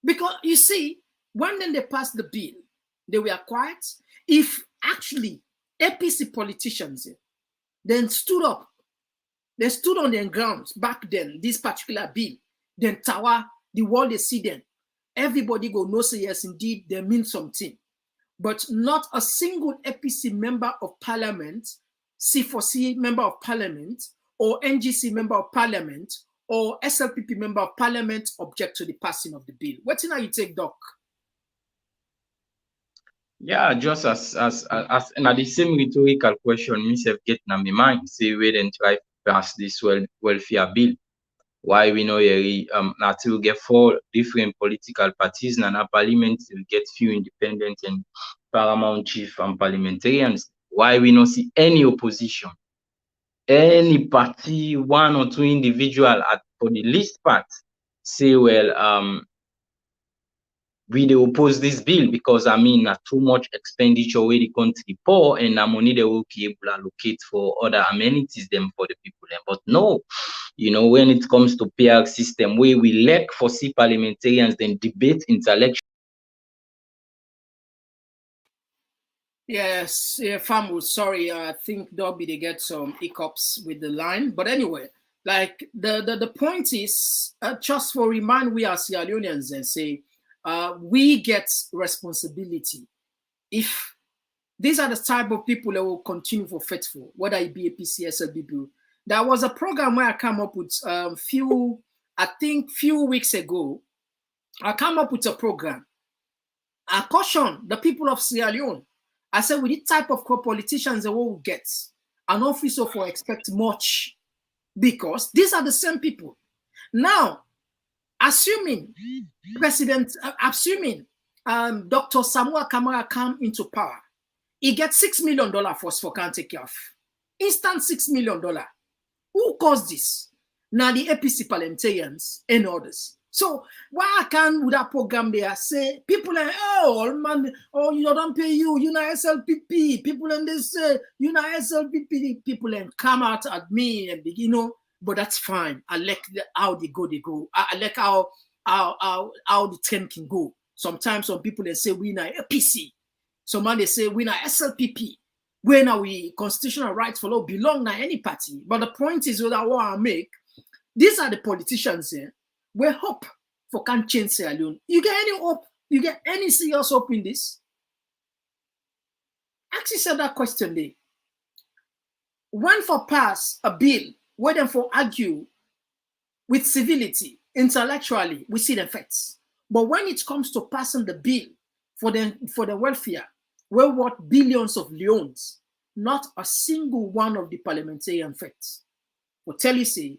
Because you see, when then they passed the bill, they were quiet. If actually APC politicians then stood up They stood on their grounds back then, this particular bill. Then tower, the world they see them. Everybody go no say yes, indeed, they mean something. But not a single APC member of parliament, C4C member of parliament, or NGC member of parliament, or SLPP member of parliament object to the passing of the bill. What thing are you take, Doc? Yeah, just as and the same rhetorical question myself get in my mind. Say we then try to pass this welfare bill. Why we know now we get 4 different political parties and our parliament will get few independent and paramount chief and parliamentarians. Why we not see any opposition, any party, 1 or 2 individual for the least part say, well, we they oppose this bill because too much expenditure where the country poor and the money they will be able to allocate for other amenities them for the people. But no, when it comes to PR system where we lack for see parliamentarians then debate intellectual. Yes, yeah, Famu, sorry, I think Dobby they get some hiccups with the line. But anyway, like the point is, just for remind we as Sierra Leoneans and say, we get responsibility. If these are the type of people that will continue for faithful, whether it be APC, SLBB. There was a program where I came up with few weeks ago. I came up with a program. I caution the people of Sierra Leone. I said, with the type of politicians that we will get, an officer for expect much, because these are the same people. Now, assuming Dr. Samuel Kamara come into power, he gets $6 million for can't take care of. Instant $6 million. Who caused this? Now the APC parliamentarians and others. So why can't with that program there say people are you don't pay you know SLPP, people and they say you know SLPP, people and come out at me and but that's fine. I like how they go. I like how the trend can go. Sometimes some people they say we know APC, some they say we know SLPP. When are we constitutional rights for law belong to any party? But the point is what I want to make. These are the politicians here. We hope for can change Sierra Leone. You get any hope? You get any serious hope in this? Ask yourself that question there. When for pass a bill, where them for argue with civility, intellectually, we see the effects. But when it comes to passing the bill for the welfare, we worth billions of leones, not a single one of the parliamentarian facts will tell you say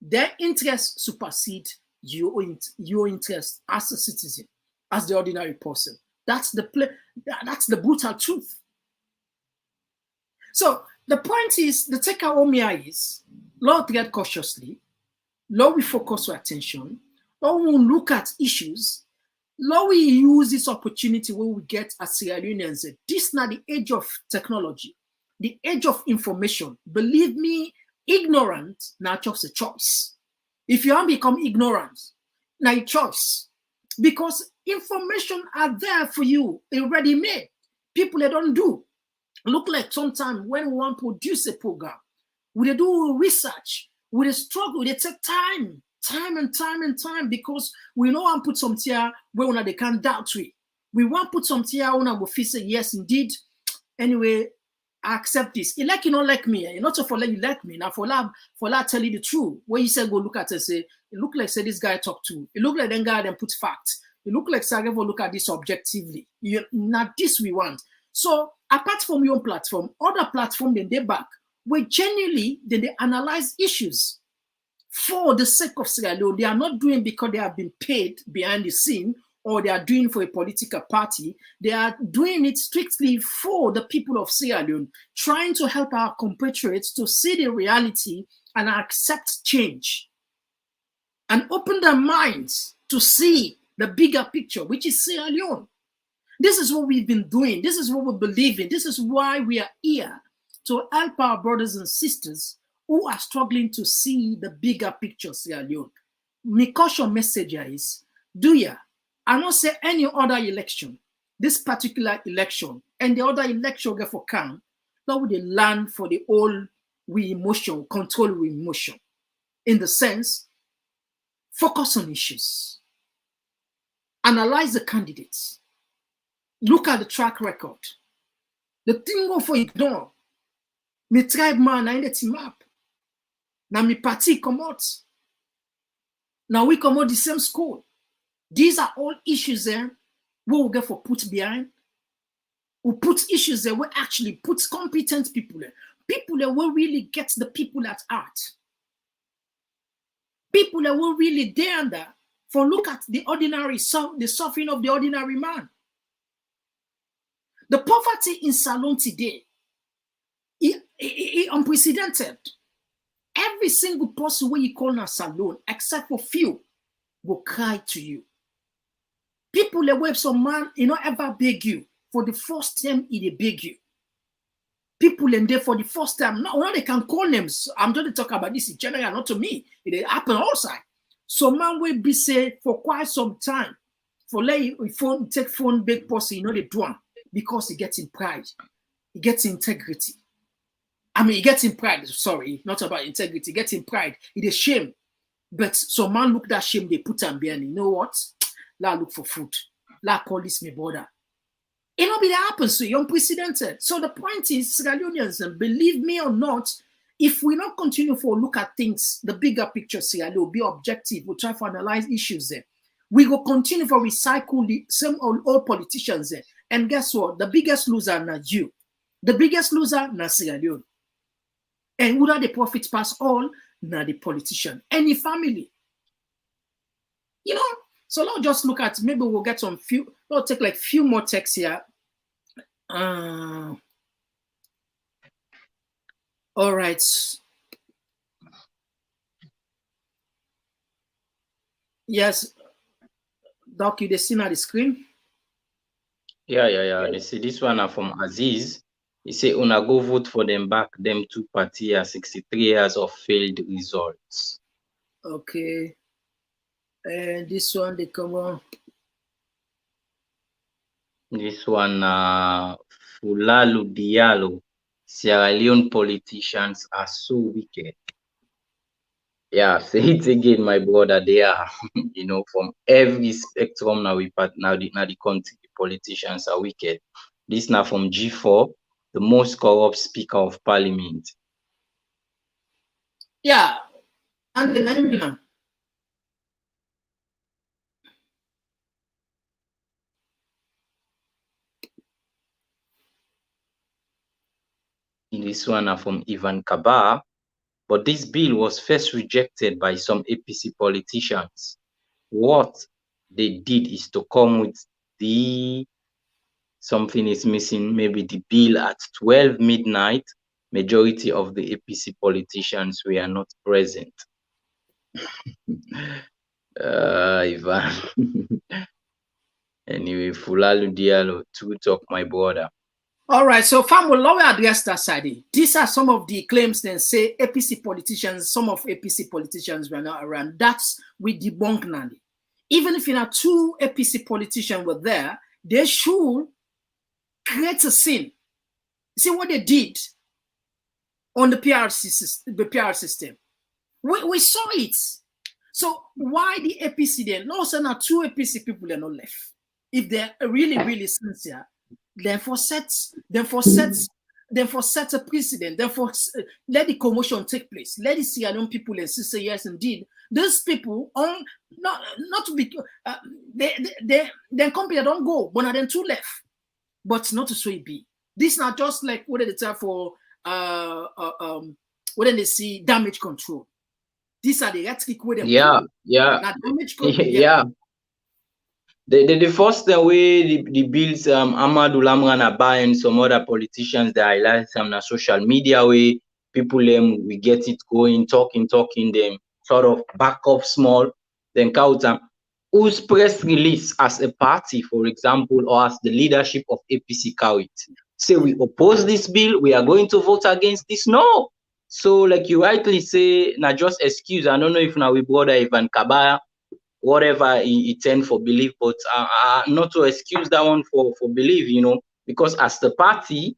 their interests supersede your interest as a citizen, as the ordinary person. That's the brutal truth. So the point is, the take home here is, Lord, tread cautiously. Lord, we focus our attention. Lord, we look at issues. Lord, we use this opportunity where we get as Sierra Leoneans. This is not the age of technology, the age of information. Believe me, ignorant not just a choice. If you want to become ignorant, not a choice. Because information are there for you, already made. People they don't do. Look like sometimes when we want to produce a program, we do research, we struggle, they take time and time, because we know and put some here where they can't doubt we want to put some here when we feel say yes indeed. Anyway, I accept this. You like you don't like me, not for let you like me. Now for that tell you the truth. When you say go look at it, say it look like say this guy talk to. It look like then guy then put facts. It look like say go look at this objectively. Not this we want. So apart from your own platform, other platform then they back where genuinely then they analyze issues for the sake of Sierra Leone. They are not doing because they have been paid behind the scene or they are doing for a political party. They are doing it strictly for the people of Sierra Leone, trying to help our compatriots to see the reality and accept change and open their minds to see the bigger picture, which is Sierra Leone. This is what we've been doing. This is what we believe in. This is why we are here, to help our brothers and sisters who are struggling to see the bigger picture, Sierra Leone. My caution message is, I don't say any other election, this particular election, and the other election get for come, now we land for the whole with emotion, control with emotion. In the sense, focus on issues. Analyze the candidates. Look at the track record. The thing go for ignore. Me tribe man, I let him up. Now me party come out. Now we come out the same school. These are all issues there we will get for put behind. We put issues there we actually put competent people there. People that will really get the people at heart. People that will really there under for look at the ordinary, the suffering of the ordinary man. The poverty in Salone today is unprecedented. Every single person where you call a Salone, except for few, will cry to you. People that wave some man, ever beg you. For the first time, they beg you. People in there for the first time, now they can call names. I'm going to talk about this in general, not to me. It happen outside. So man will be say for quite some time, for like phone, take phone big person, they do one because he gets in pride, he gets integrity. I mean, he gets in pride. Sorry, not about integrity. He gets in pride. It is shame. But some man look that shame they put on behind. You know what? La look for food. La call this me border. It not be that happens to you, unprecedented. So the point is, Sierra Leoneans, and believe me or not, if we not continue to look at things, the bigger picture, Sierra Leone, be objective, we'll try to analyze issues there. We will continue to recycle the same old politicians there. And guess what? The biggest loser not you. The biggest loser not Sierra Leone. And who are the profits pass all? Not the politician. Any family. So let's just look at, maybe we'll get some few, we'll take like few more texts here. All right. Yes. Doc, you see on the screen? Yeah. You see, this one are from Aziz. He say, una go vote for them back, them two party are 63 years of failed results. Okay. And this one, they come on. This one, Fulalu Diallo. Sierra Leone politicians are so wicked. Yeah, say it again, my brother. They are, from every spectrum now the country, the politicians are wicked. This now from G4, the most corrupt speaker of parliament. Yeah, and the This one are from Ivan Kabar, but this bill was first rejected by some APC politicians. What they did is to come with something is missing, maybe the bill at 12 midnight. Majority of the APC politicians were not present. Ivan. Anyway, Fulalu Diallo, to talk, my brother. All right, so fam will now address that side. These are some of the claims then say APC politicians, some of APC politicians were not around. That's we debunk now. Even if two APC politicians were there, they should create a scene. See what they did on the PR system. We saw it. So why the APC then? No, so now two APC people are not left. If they're really, really sincere, then for set a precedent, therefore let the commotion take place. Let the Sierra Leone people and say yes, indeed. Those people not to be then company don't go, but then two left. But not to so it be. This not just like what they tell for what they see damage control. These are the rhetoric where they damage control. Yeah. The first way the bills Amadou Lamran Abba and some other politicians that highlight them on social media way people we get it going, talking them sort of back up small, then count them. Whose press release as a party, for example, or as the leadership of APC carried. Say we oppose this bill, we are going to vote against this. No. So like you rightly say, not just excuse. I don't know if now we brother Ivan Kabaya, whatever he tend for belief, but not to excuse that one for belief, because as the party,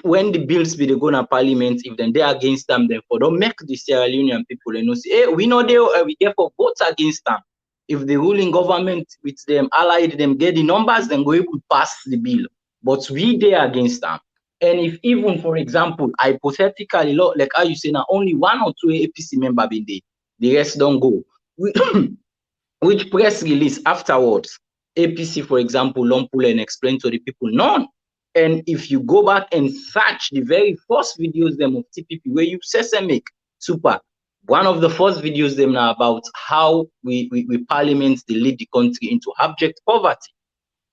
when the bills be they go to parliament, if then they against them, then for don't make the Sierra Leonean people they know say, hey, we know they we therefore vote against them. If the ruling government with them allied them get the numbers, then go able to pass the bill. But we they against them. And if even, for example, hypothetically, like how you say now, only 1 or 2 APC member been there, the rest don't go. Which press release afterwards, APC, for example, don't pull and explain to the people, none. And if you go back and search the very first videos them of TPP, where you make super, one of the first videos them now about how we parliament they lead the country into abject poverty.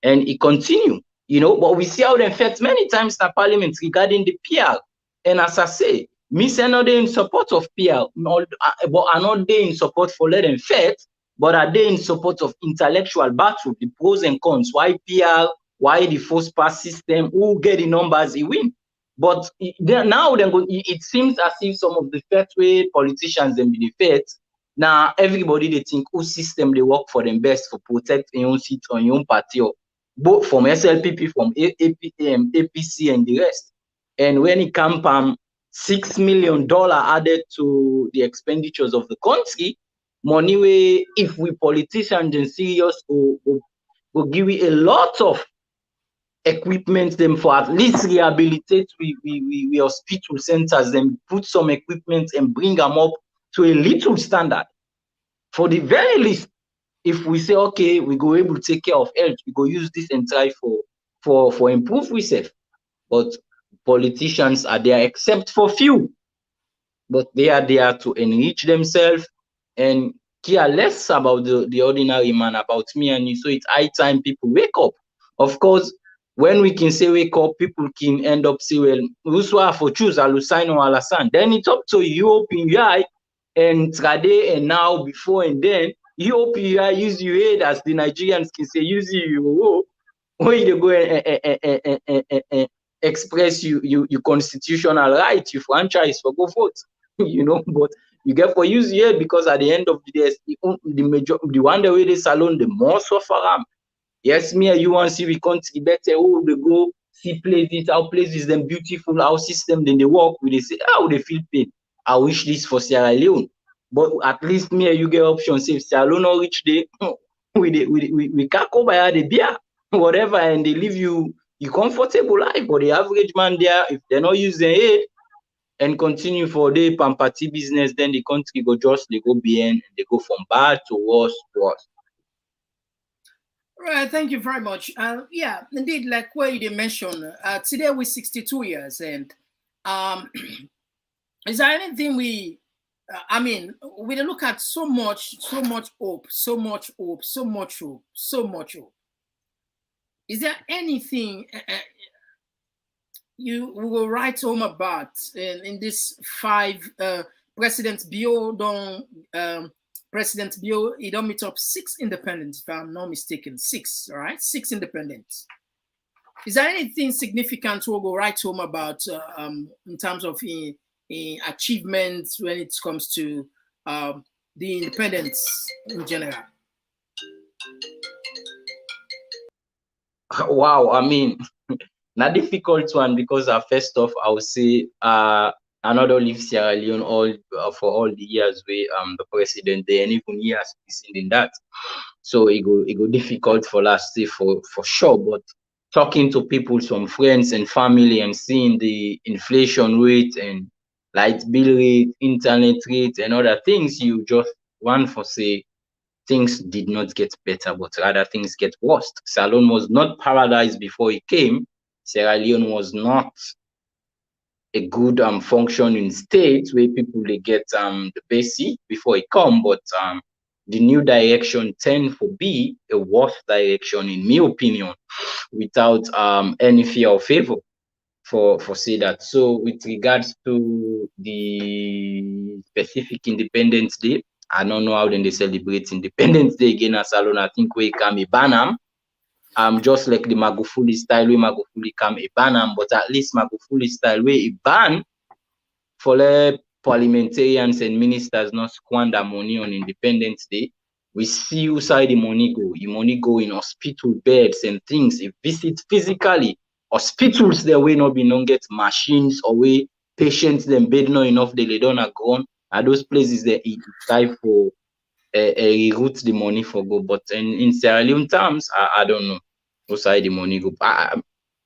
And it continue, you know, but we see how they affect many times in parliament regarding the PR. And as I say, me say not in support of PR, but are not they in support for let them fight, but are they in support of intellectual battle, the pros and cons, why PR, why the first pass system, who get the numbers, he win. But now it seems as if some of the first way politicians them be the first. Now everybody they think whose system they work for them best for protect your own seat on your own party, both from SLPP, from APC and the rest. And when it comes $6 million added to the expenditures of the country, money way if we politicians and serious will give you a lot of equipment them for at least rehabilitate we hospital centers, then put some equipment and bring them up to a little standard. For the very least, if we say okay, we go able to take care of health, we go use this and try for improve ourselves. But politicians are there except for few, but they are there to enrich themselves and care less about the ordinary man, about me and you. So it's high time people wake up. Of course, when we can say wake up, people can end up say, well, Uswa for choose Alusain or Alasan. Then it's up to you open your eye and trade and now before and then you open your eye, use your head, as the Nigerians can say, use you where you go and express your constitutional right, your franchise for go vote. You know, but you get for use here because at the end of the day, the one the way they salon the more suffer. Yes, me and you want to see we country better. Oh, they go see places, how places them beautiful, how system then they work. We they say, how they feel pain. I wish this for Sierra Leone, but at least me and you get options. If Sierra Leone not reach there, we can't go buy the beer, whatever, and they leave you comfortable life. But the average man there, if they're not using it and continue for the pampati business, then the country go just they go behind, they go from bad to worse to worse. Right, thank you very much. Yeah, indeed, like what you mentioned, today we're 62 years, and is there anything we look at so much hope. Is there anything you will write home about in this 5 President Bio President Bio, he don't meet up 6 independents, if I'm not mistaken. 6, all right? 6 independents. Is there anything significant to go right home about in terms of achievements when it comes to the independence in general? Wow, I mean, not difficult one because first off, I would say another leave Sierra Leone for all the years where the president there and even years in that. So it go difficult for last year for sure. But talking to people, some friends and family, and seeing the inflation rate and light bill rate, internet rate, and other things, you just want for say things did not get better, but rather things get worse. Sierra Leone was not paradise before it came. Sierra Leone was not a good functioning state where people they get the basic before it come, but the new direction tend to be a worse direction in my opinion, without any fear or favor for say that. So with regards to the specific Independence Day, I don't know how then they celebrate Independence Day again as Salon. I think we come a Banam. Just like the Magufuli style way Magufuli come a ban, but at least Magufuli style way a ban for the parliamentarians and ministers not squander money on Independence Day. We see who side the money go. The money go in hospital beds and things. It visit physically hospitals there way not be non get machines or way patients them bed not enough they don't are gone. Are those places that it time for route the money for go? But in Sierra Leone terms, I don't know. What side the money go?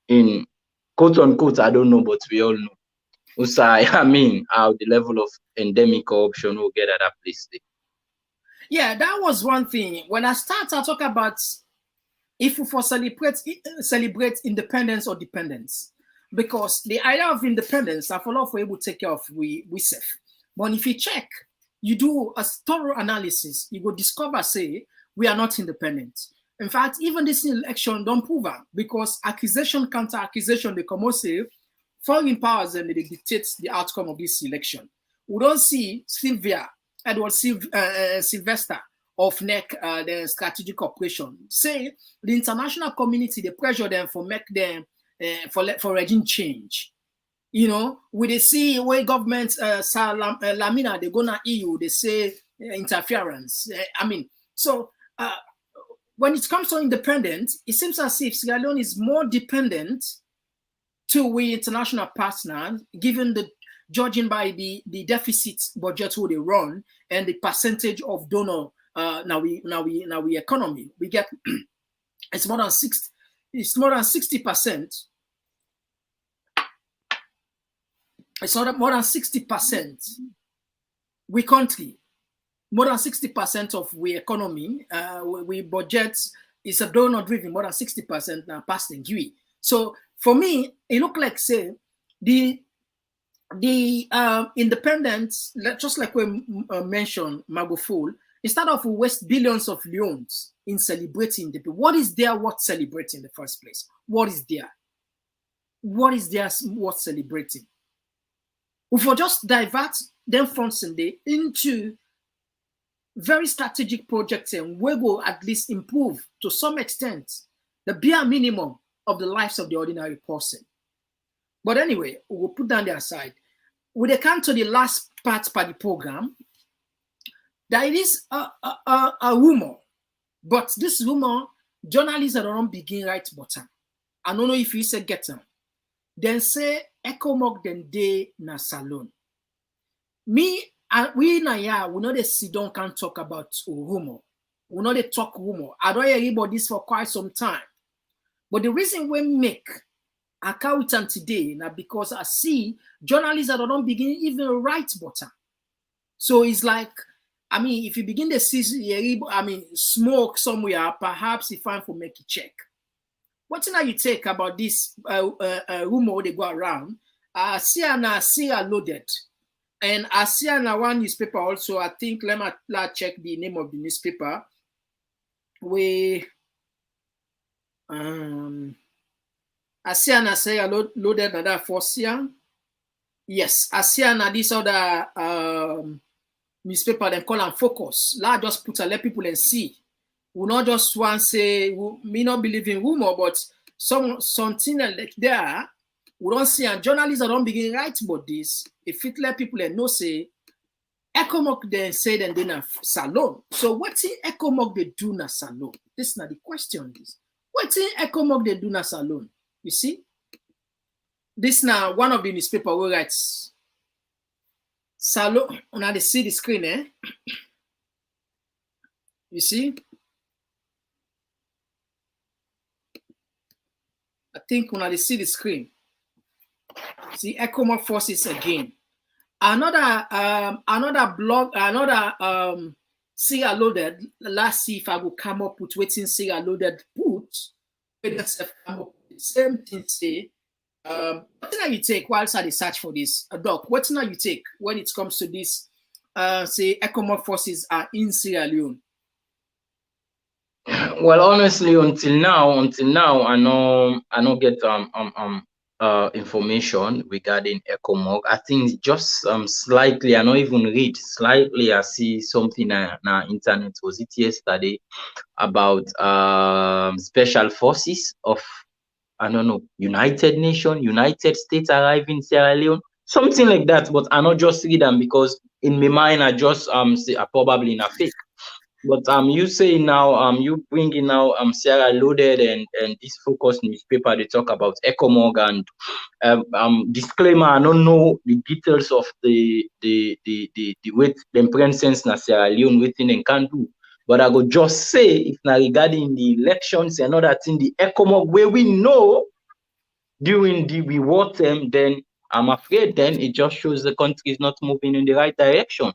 In quote unquote, I don't know, but we all know. Also, I mean, how the level of endemic corruption will get at that place. Yeah, that was one thing. When I talk about if we for celebrate independence or dependence, because the idea of independence, I follow for able to take care of we safe. But if you check, you do a thorough analysis, you will discover, say, we are not independent. In fact, even this election don't prove that, because accusation, counter accusation, they come out say foreign powers and they dictate the outcome of this election. We don't see Edward Sylvester of NEC, the strategic operation, say the international community, they pressure them for make them for regime change. You know, we they see where government Lamina, they go to EU, they say interference. So when it comes to independence, it seems as if Sierra Leone is more dependent to we international partners, given the judging by the deficit budget who they run and the percentage of donor now we economy. We get it's more than 60%. It's more than 60%. It's not more than 60%. We country, more than 60% of we economy, we budget is a donor driven, more than 60% now past the GUI. So for me, it look like say the independence, just like we mentioned Maguful, instead of waste billions of leones in celebrating the people. What is there worth celebrating in the first place? What is there? What is there worth celebrating? If we just divert them from Sunday into very strategic projects and we will at least improve to some extent the bare minimum of the lives of the ordinary person. But anyway, we'll put that on the aside. When they come to the last part of the program, there is a rumor, but this rumor, journalists don't begin right button. I don't know if you say get them. Then say ECOMOG then day na salon. We na ya, we know they sit down can't talk about rumor. We know they talk rumor. I don't hear about this for quite some time. But the reason we make accountant today now because I see journalists that don't begin even write button. So it's like, I mean, if you begin to see, smoke somewhere, perhaps if I'm for make a check. What now you take about this rumor they go around? Sierra loaded, and Sierra one newspaper also. I think let me check the name of the newspaper. We Sierra loaded another for Sierra. Yes, Sierra this other newspaper them call and focus. Let just put let people and see. We not just want to say we may not believe in rumor, but something like there, we don't see and journalists don't begin write about this. If it let people and know say ECOMOG then say then na salon. So what's in ECOMOG they do na salon? This is not the question. What's in ECOMOG they do na salon? You see? This now one of the newspaper who writes salon. Now they see the screen, eh? You see? I think when I see the screen, see ECOMOG forces again. Another blog, Sierra Loaded. Let's see if I will come up with waiting Sierra Loaded put. Same thing say. What now you take whilst I search for this? Doc, what now you take when it comes to this? Say ECOMOG forces are in Sierra Leone. Well, honestly, until now, I don't get information regarding ECOMOG. I think just slightly, I don't even read slightly. I see something on internet. Was it yesterday about special forces of I don't know United States arriving in Sierra Leone, something like that. But I not just read them because in my mind I just say probably in a fake. But you say now you bring in now Sierra Loaded and this focus newspaper they talk about ECOMOG and disclaimer, I don't know the details of the way them presence na Sierra Leone waiting and can do. But I go just say if now regarding the elections and other thing, the ECOMOG where we know during the war term, then I'm afraid then it just shows the country is not moving in the right direction.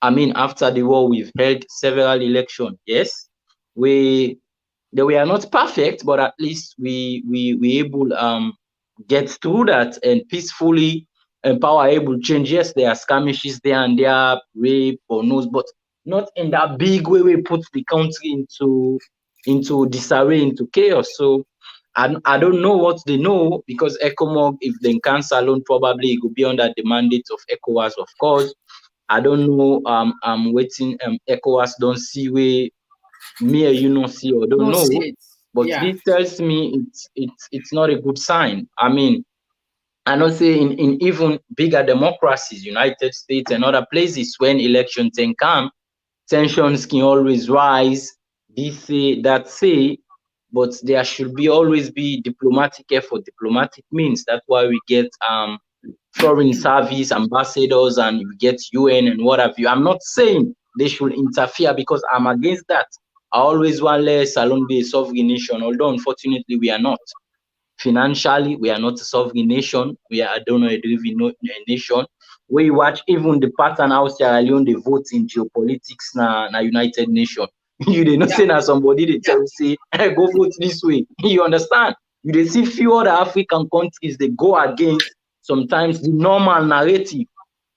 I mean, after the war, we've held several elections. Yes, we are not perfect, but at least we able get through that and peacefully empower able change. Yes, there are skirmishes there and there, rape or nose, but not in that big way we put the country into disarray, into chaos. So I don't know what they know, because ECOMOG, if they cancel alone, probably it could be under the mandate of ECOWAS, of course. I don't know. I'm waiting. ECOWAS don't see where me or you don't see or don't know. But Yeah. this tells me it's not a good sign. I mean, I know say in even bigger democracies, United States and other places, when elections can come, tensions can always rise. This say that say, but there should be always be diplomatic effort. Diplomatic means that's why we get foreign service ambassadors and you get UN and what have you. I'm not saying they should interfere, because I'm against that. I always want let Salon be a sovereign nation, although unfortunately we are not. Financially, we are not a sovereign nation. We are a donor-driven nation. Where you watch even the pattern how Sierra Leone they vote in geopolitics na United Nations. You they not say na somebody they tell you say hey, go vote this way. You understand? You they see few other African countries they go against sometimes the normal narrative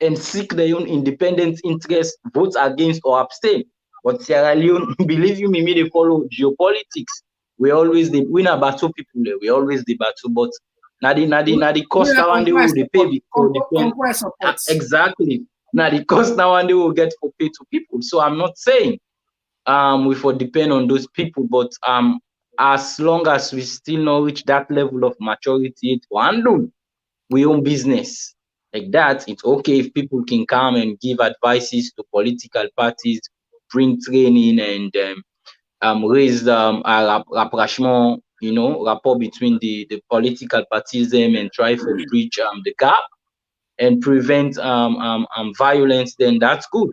and seek their own independent interest, vote against or abstain. But Sierra Leone, believe you me, they follow geopolitics. We always the winner battle people there. We always the battle, but now the cost now and they will pay because exactly. Now the cost now and they will get for pay to people. So I'm not saying we for depend on those people, but as long as we still not reach that level of maturity to handle we own business like that, it's okay if people can come and give advices to political parties, bring training and raise a rapprochement, rapport between the political parties them and try to bridge the gap and prevent violence, then that's good.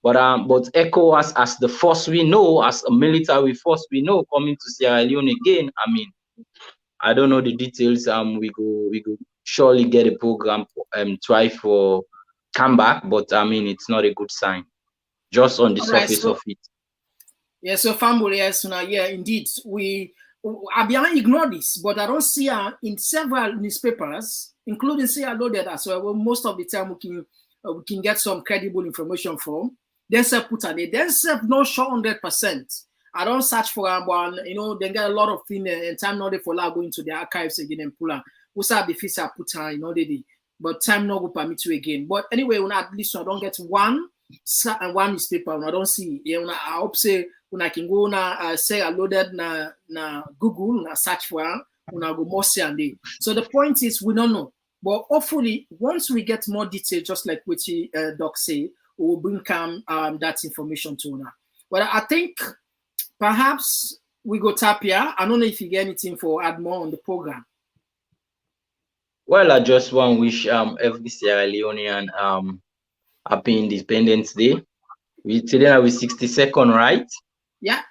But ECOWAS as the force we know, as a military force we know coming to Sierra Leone again, I mean, I don't know the details. We go surely get a program try for comeback, but I mean it's not a good sign, just on the surface of it. Yeah, so family, yes, yeah, indeed. I can't ignore this, but I don't see in several newspapers, including Sierra Leone as well. Most of the time we can get some credible information from. Then say put on it. Then say not sure 100%. I don't search for one, they get a lot of things and time not for go into the archives again and pull out. We say the fees put on, but time not go permit you again. But anyway, when at least I don't get one newspaper, when I don't see. Yeah, I hope say when I can go na say I loaded na Google na search for when I go more see and day. So the point is we don't know. But hopefully once we get more detail, just like what Doc say, we will bring that information to now. But I think perhaps we go tap here. I don't know if you get anything for add more on the program. Well, I just want to wish every Sierra Leonean happy Independence Day. Today are we 62nd, right? Yeah.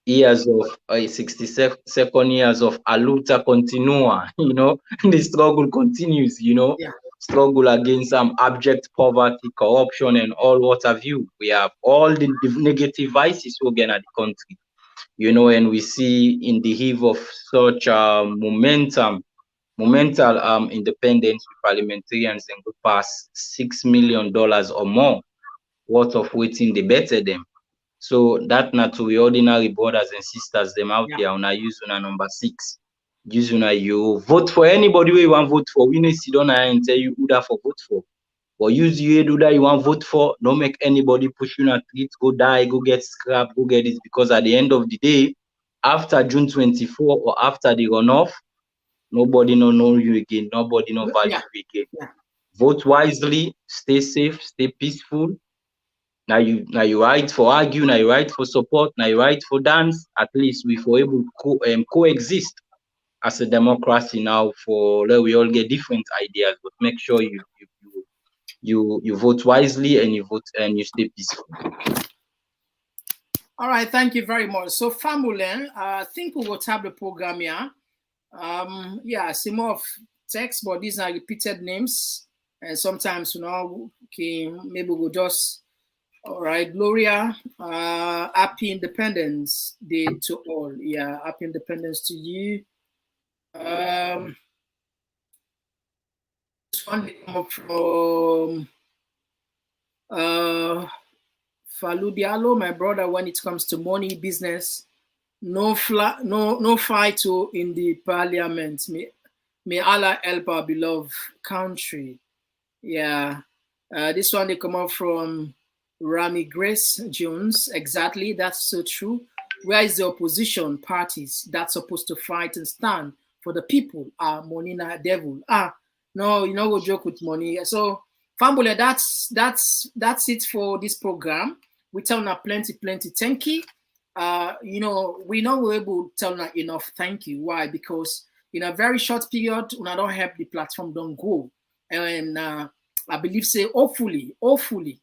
Years of 62nd years of Aluta Continua. The struggle continues. Yeah. Struggle against abject poverty, corruption, and all what have you. We have all the negative vices again at the country. And we see in the eve of such monumental independence with parliamentarians and go past $6 million or more worth of waiting they better them. So that not to the ordinary brothers and sisters them out there on use on number 6. Use you vote for anybody where you want vote for. We need to sit down and tell you who that for vote for. But use you do that you want vote for, don't make anybody push you in a tweet, go die, go get scrap, go get this, because at the end of the day, after June 24 or after the runoff, nobody know you again, nobody know value you again. Vote wisely, stay safe, stay peaceful, now you right for argue, now you right for support, now you right for dance. At least we for able to coexist as a democracy now. For we all get different ideas, but make sure you vote wisely and you stay peaceful. All right, thank you very much. So, family, I think we will have the program here. Yeah, some of text, but these are repeated names, and sometimes okay, maybe we'll just. All right, Gloria, happy Independence Day to all. Yeah, happy Independence to you. This one come from Falou Diallo, my brother. When it comes to money, business, no fight in the parliament. May Allah help our beloved country. Yeah, this one they come up from Rami Grace Jones. Exactly, that's so true. Where is the opposition parties that's supposed to fight and stand for the people? Money na devil. No, you know, we'll joke with money. So, family, that's it for this program. We tell now plenty thank you. You know, we know we're able to tell now enough thank you. Why? Because in a very short period, when I don't help the platform don't go. And I believe say hopefully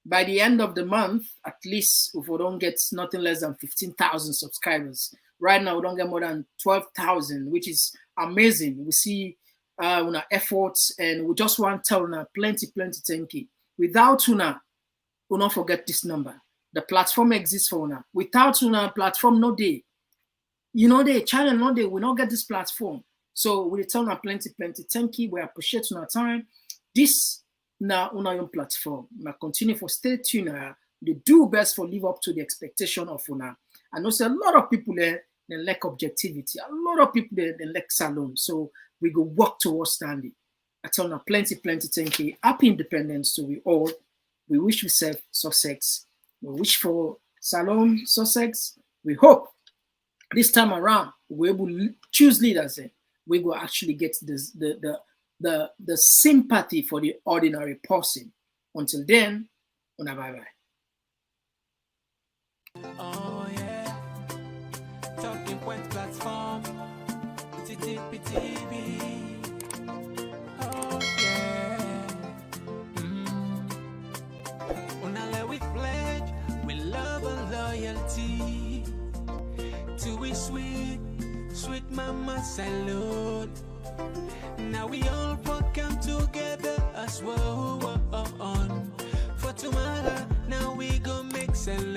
by the end of the month, at least if we don't get nothing less than 15,000 subscribers. Right now, we don't get more than 12,000, which is amazing. We see our efforts, and we just want to tell Una plenty thank you. Without Una, we'll not forget this number. The platform exists for Una. Without Una, platform no day. You know, the channel no day, we not get this platform. So we tell Una plenty thank you. We appreciate Una time. This now on your platform. Now continue for stay tuned. They do best for live up to the expectation of Una. I know a lot of people there they lack objectivity. A lot of people there they lack salon. So we go work towards standing. I tell you plenty thank you. Happy independence to we all. We wish we serve success. We wish for salon success. We hope this time around we will choose leaders. We will actually get this the sympathy for the ordinary person. Until then, bye bye. Oh yeah, Talking Point platform, TTPTV. Oh yeah, Unale we pledge, we love and loyalty to we sweet mama salute. Now we all come together as well. For tomorrow, now we go make salute.